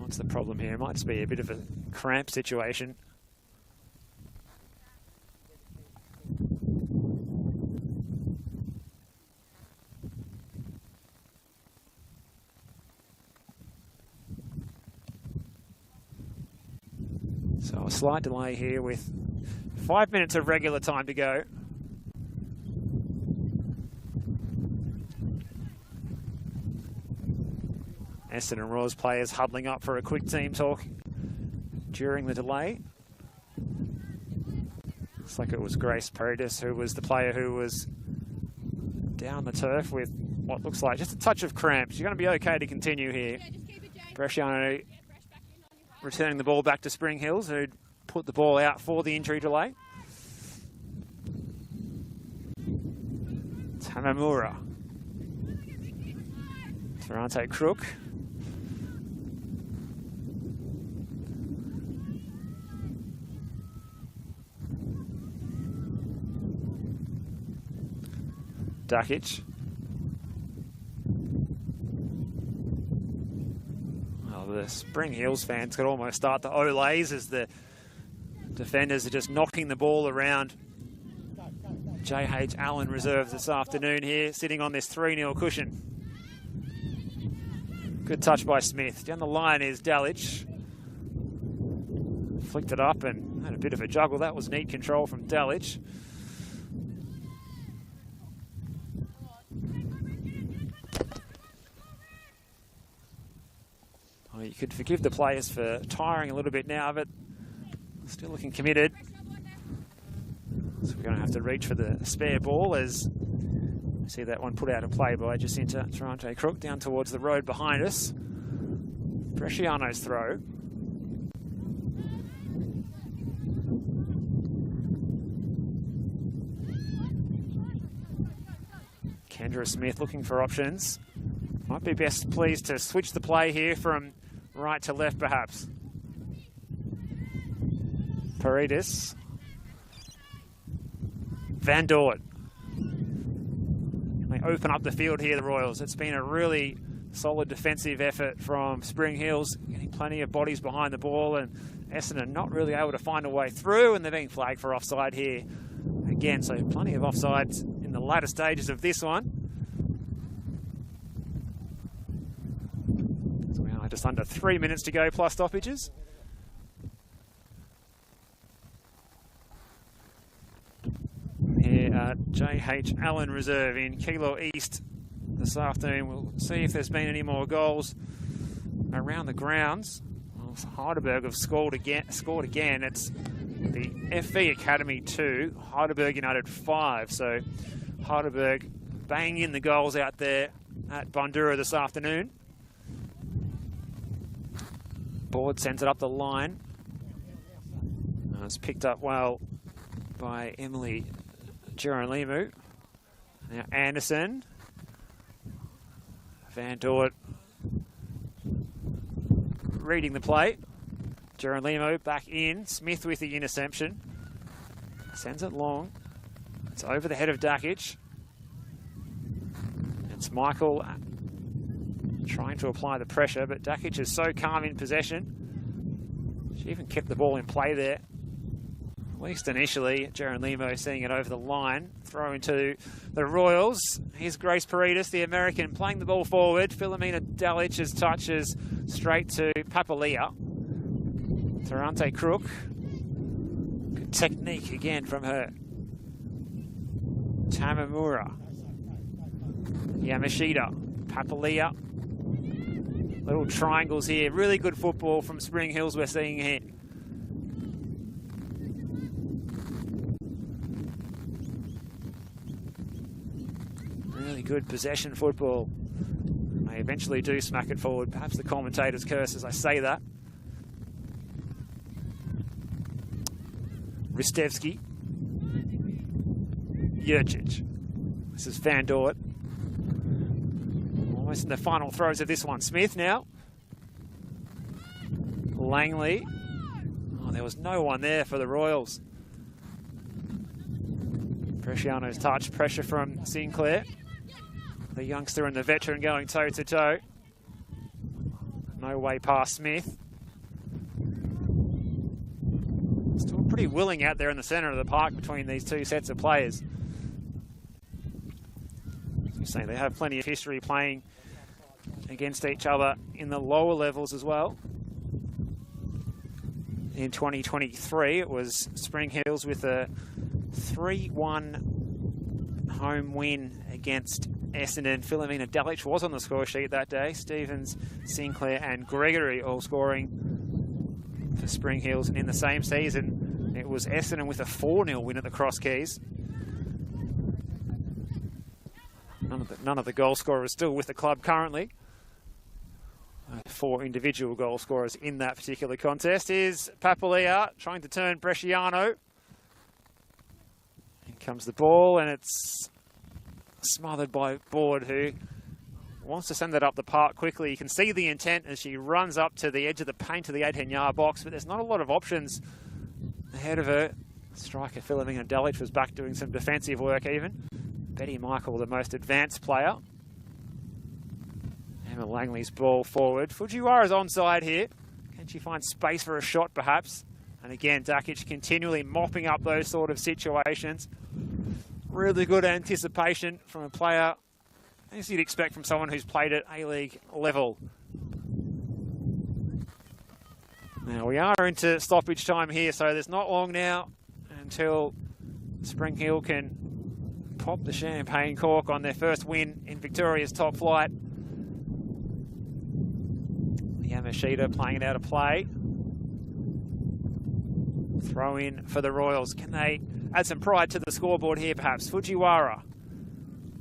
Speaker 2: What's the problem here? It might just be a bit of a cramp situation. So a slight delay here with 5 minutes of regular time to go. Essendon Roars players huddling up for a quick team talk during the delay. Looks like it was Grace Paredes who was the player who was down the turf with what looks like just a touch of cramps. You're going to be okay to continue here. Bresciano returning the ball back to Spring Hills, who put the ball out for the injury delay. Tamamura. Ferrante Crook. Dakic. Well, the Spring Hills fans could almost start the olays as the defenders are just knocking the ball around. J.H. Allen reserves this afternoon here, sitting on this 3-0 cushion. Good touch by Smith. Down the line is Dalic. Flicked it up and had a bit of a juggle. That was neat control from Dalic. You could forgive the players for tiring a little bit now, but still looking committed. So we're going to have to reach for the spare ball as we see that one put out of play by Jacinta Ferrante Crook down towards the road behind us. Bresciano's throw. Kendra Smith looking for options. Might be best pleased to switch the play here from right to left, perhaps. Paredes. Van Dort. They open up the field here, the Royals. It's been a really solid defensive effort from Spring Hills, getting plenty of bodies behind the ball, and Essendon not really able to find a way through, and they're being flagged for offside here again. So plenty of offsides in the latter stages of this one. Just under 3 minutes to go plus stoppages. Here at J.H. Allen Reserve in Keilor East this afternoon. We'll see if there's been any more goals around the grounds. Well, Heidelberg have scored again. It's the FV Academy 2, Heidelberg United 5. So Heidelberg banging in the goals out there at Bundoora this afternoon. Board sends it up the line. It's picked up well by Emily Geralimu. Now Anderson. Van Dort reading the play. Geralimu back in. Smith with the interception. Sends it long. It's over the head of Dakic. It's Michael trying to apply the pressure, but Dakic is so calm in possession. She even kept the ball in play there, at least initially. Geralimu seeing it over the line. Throw into the Royals. Here's Grace Paredes, the American, playing the ball forward. Philomena Dalic's touches straight to Papalia. Ferrante Crook. Good technique again from her. Tamamura. Yamashita. Papalia. Little triangles here. Really good football from Spring Hills we're seeing here. Really good possession football. They eventually do smack it forward. Perhaps the commentators curse as I say that. Ristevski. Jurcic. This is Van Dort. Almost in the final throws of this one. Smith now. Langley. Oh, there was no one there for the Royals. Bresciano's touch. Pressure from Sinclair. The youngster and the veteran going toe-to-toe. No way past Smith. Still pretty willing out there in the centre of the park between these two sets of players. As you say, they have plenty of history playing against each other in the lower levels as well. in 2023. It was Spring Hills with a 3-1 home win against Essendon. Philomena Delic was on the score sheet that day. Stevens, Sinclair and Gregory all scoring for Spring Hills. And in the same season, it was Essendon with a 4-0 win at the Cross Keys. None of the goal scorers still with the club currently. 4 individual goal scorers in that particular contest. Here's Papalia trying to turn Bresciano. In comes the ball, and it's smothered by Board, who wants to send it up the park quickly. You can see the intent as she runs up to the edge of the paint of the 18-yard box, but there's not a lot of options ahead of her. Striker Philomena Delic was back doing some defensive work even. Betty Michael, the most advanced player. Emma Langley's ball forward. Fujiwara's onside here. Can she find space for a shot perhaps? And again, Dakic continually mopping up those sort of situations. Really good anticipation from a player, as you'd expect from someone who's played at A-League level. Now we are into stoppage time here, so there's not long now until Spring Hill can pop the champagne cork on their first win in Victoria's top flight. Yamashita playing it out of play. Throw in for the Royals. Can they add some pride to the scoreboard here perhaps? Fujiwara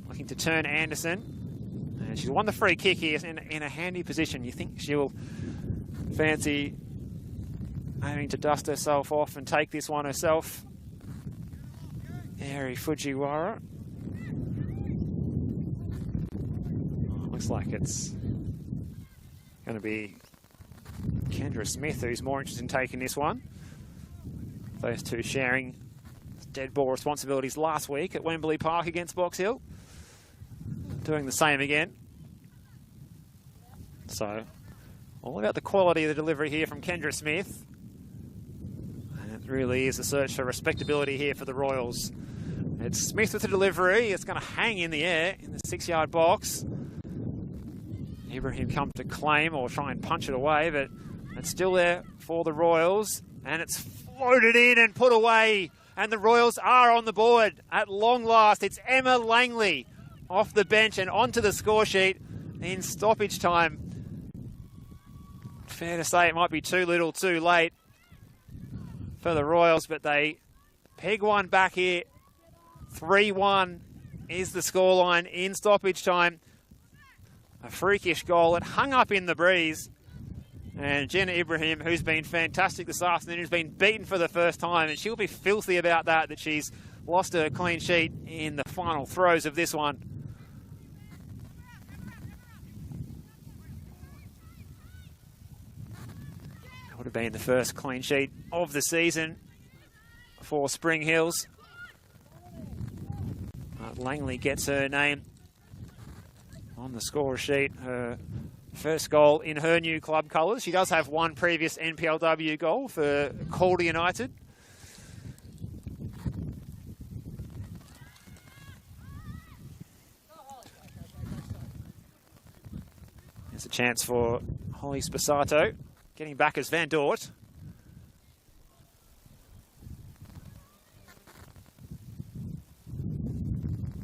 Speaker 2: looking to turn Anderson. And she's won the free kick here in a handy position. You think she'll fancy aiming to dust herself off and take this one herself. Eri Fujiwara. Looks like it's going to be Kendra Smith who's more interested in taking this one. Those two sharing dead ball responsibilities last week at Wembley Park against Box Hill. Doing the same again. So, all about the quality of the delivery here from Kendra Smith. And it really is a search for respectability here for the Royals. It's Smith with the delivery. It's going to hang in the air in the 6-yard box. Ibrahim come to claim or try and punch it away, but it's still there for the Royals. And it's floated in and put away. And the Royals are on the board at long last. It's Emma Langley off the bench and onto the score sheet in stoppage time. Fair to say it might be too little too late for the Royals, but they peg one back here. 3-1 is the scoreline in stoppage time. A freakish goal. It hung up in the breeze. And Jenna Ibrahim, who's been fantastic this afternoon, who's been beaten for the first time, and she'll be filthy about that she's lost her clean sheet in the final throes of this one. That would have been the first clean sheet of the season for Spring Hills. Langley gets her name on the score sheet. Her first goal in her new club colours. She does have one previous NPLW goal for Calder United. There's a chance for Holly Spasato. Getting back as Van Dort.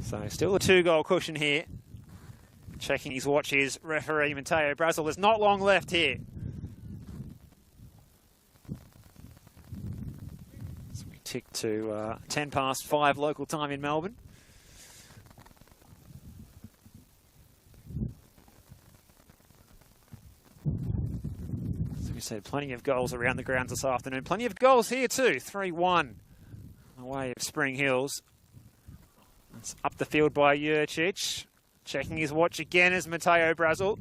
Speaker 2: So still a 2-goal cushion here. Checking his watch is referee Mateo Brazel. There's not long left here. So we tick to 10 past 5 local time in Melbourne. So we said plenty of goals around the grounds this afternoon. Plenty of goals here too. 3-1 away of Spring Hills. It's up the field by Jurcic. Checking his watch again is Mateo Brazel.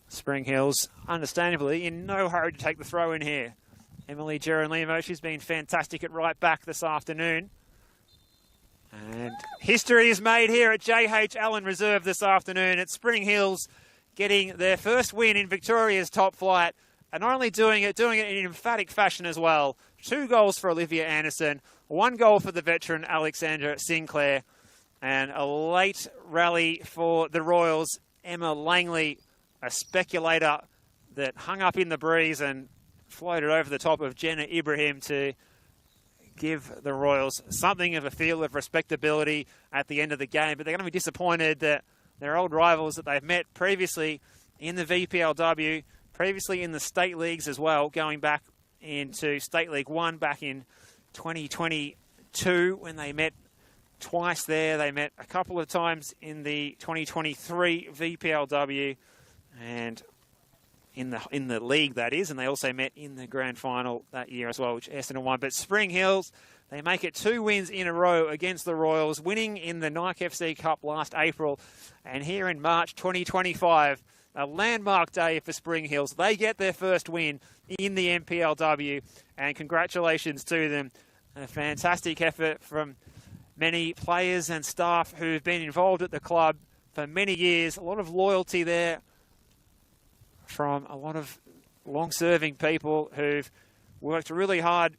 Speaker 2: Spring Hills, understandably, in no hurry to take the throw in here. Emily Geronimo, she's been fantastic at right back this afternoon. And history is made here at J.H. Allen Reserve this afternoon. It's Spring Hills getting their first win in Victoria's top flight. And not only doing it in emphatic fashion as well. 2 goals for Olivia Anderson, 1 goal for the veteran Alexandra Sinclair, and a late rally for the Royals. Emma Langley a speculator that hung up in the breeze and floated over the top of Jenna Ibrahim to give the Royals something of a feel of respectability at the end of the game. But they're going to be disappointed that their old rivals that they've met previously in the VPLW, previously in the state leagues as well, going back into State League 1 back in 2022 when they met twice there. They met a couple of times in the 2023 VPLW and in the league, that is, and they also met in the grand final that year as well, which Essendon won. But Spring Hills, they make it 2 wins in a row against the Royals, winning in the Nike FC Cup last April. And here in March 2025, a landmark day for Spring Hills. They get their first win in the NPLW, and congratulations to them. A fantastic effort from many players and staff who've been involved at the club for many years. A lot of loyalty there from a lot of long-serving people who've worked really hard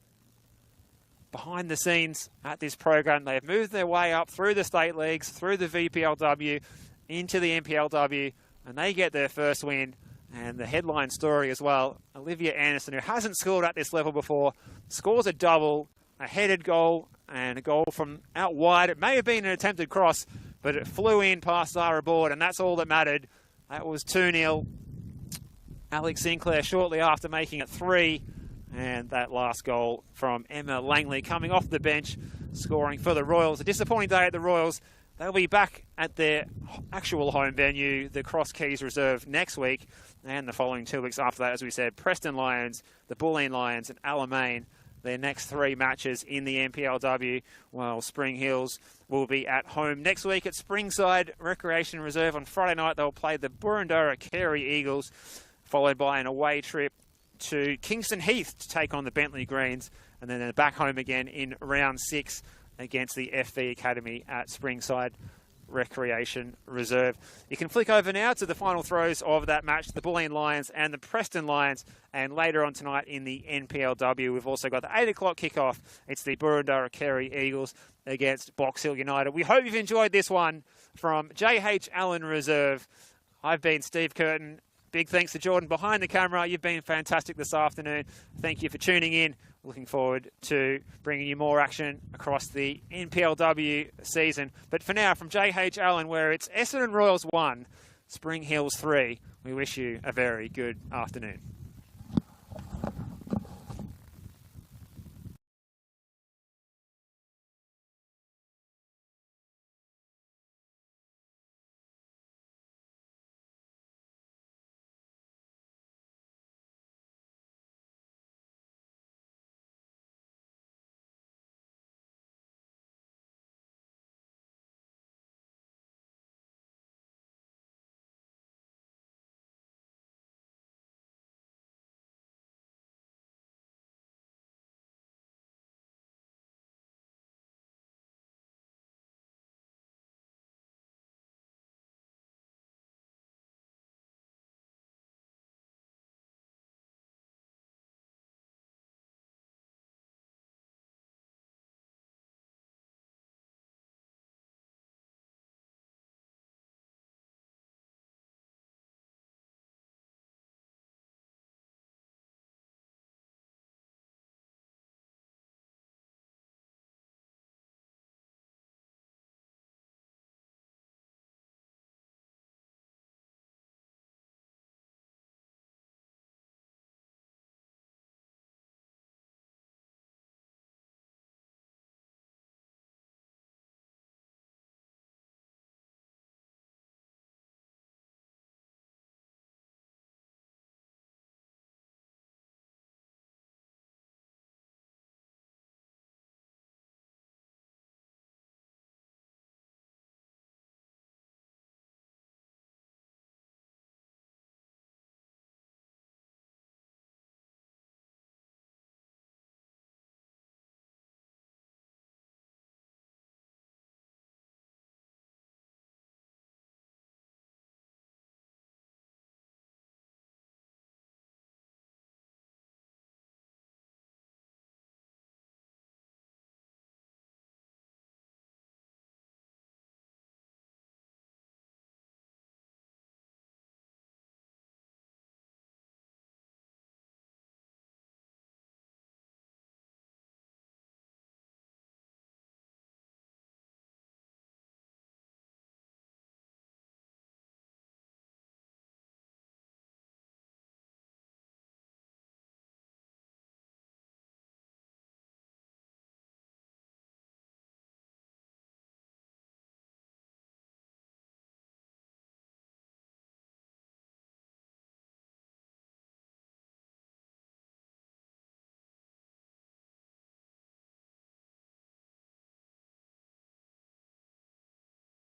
Speaker 2: behind the scenes at this program. They've moved their way up through the state leagues, through the VPLW, into the NPLW, and they get their first win. And the headline story as well, Olivia Anderson, who hasn't scored at this level before, scores a double, a headed goal, and a goal from out wide. It may have been an attempted cross, but it flew in past Zara Board, and that's all that mattered. That was 2-0. Alex Sinclair shortly after making it 3, and that last goal from Emma Langley coming off the bench, scoring for the Royals. A disappointing day at the Royals. They'll be back at their actual home venue, the Cross Keys Reserve, next week, and the following 2 weeks after that, as we said, Preston Lions, the Bulleen Lions, and Alamein, their next 3 matches in the NPLW, while Spring Hills will be at home next week at Springside Recreation Reserve. On Friday night, they'll play the Burundara Carey Eagles, followed by an away trip to Kingston Heath to take on the Bentley Greens, and then they're back home again in round 6 against the FV Academy at Springside Recreation Reserve. You can flick over now to the final throws of that match, the Bulleen Lions and the Preston Lions, and later on tonight in the NPLW, we've also got the 8 o'clock kickoff. It's the Burundara Carey Eagles against Box Hill United. We hope you've enjoyed this one from JH Allen Reserve. I've been Steve Curtin. Big thanks to Jordan behind the camera. You've been fantastic this afternoon. Thank you for tuning in. Looking forward to bringing you more action across the NPLW season. But for now, from JH Allen, where it's Essendon Royals 1, Spring Hills 3, we wish you a very good afternoon.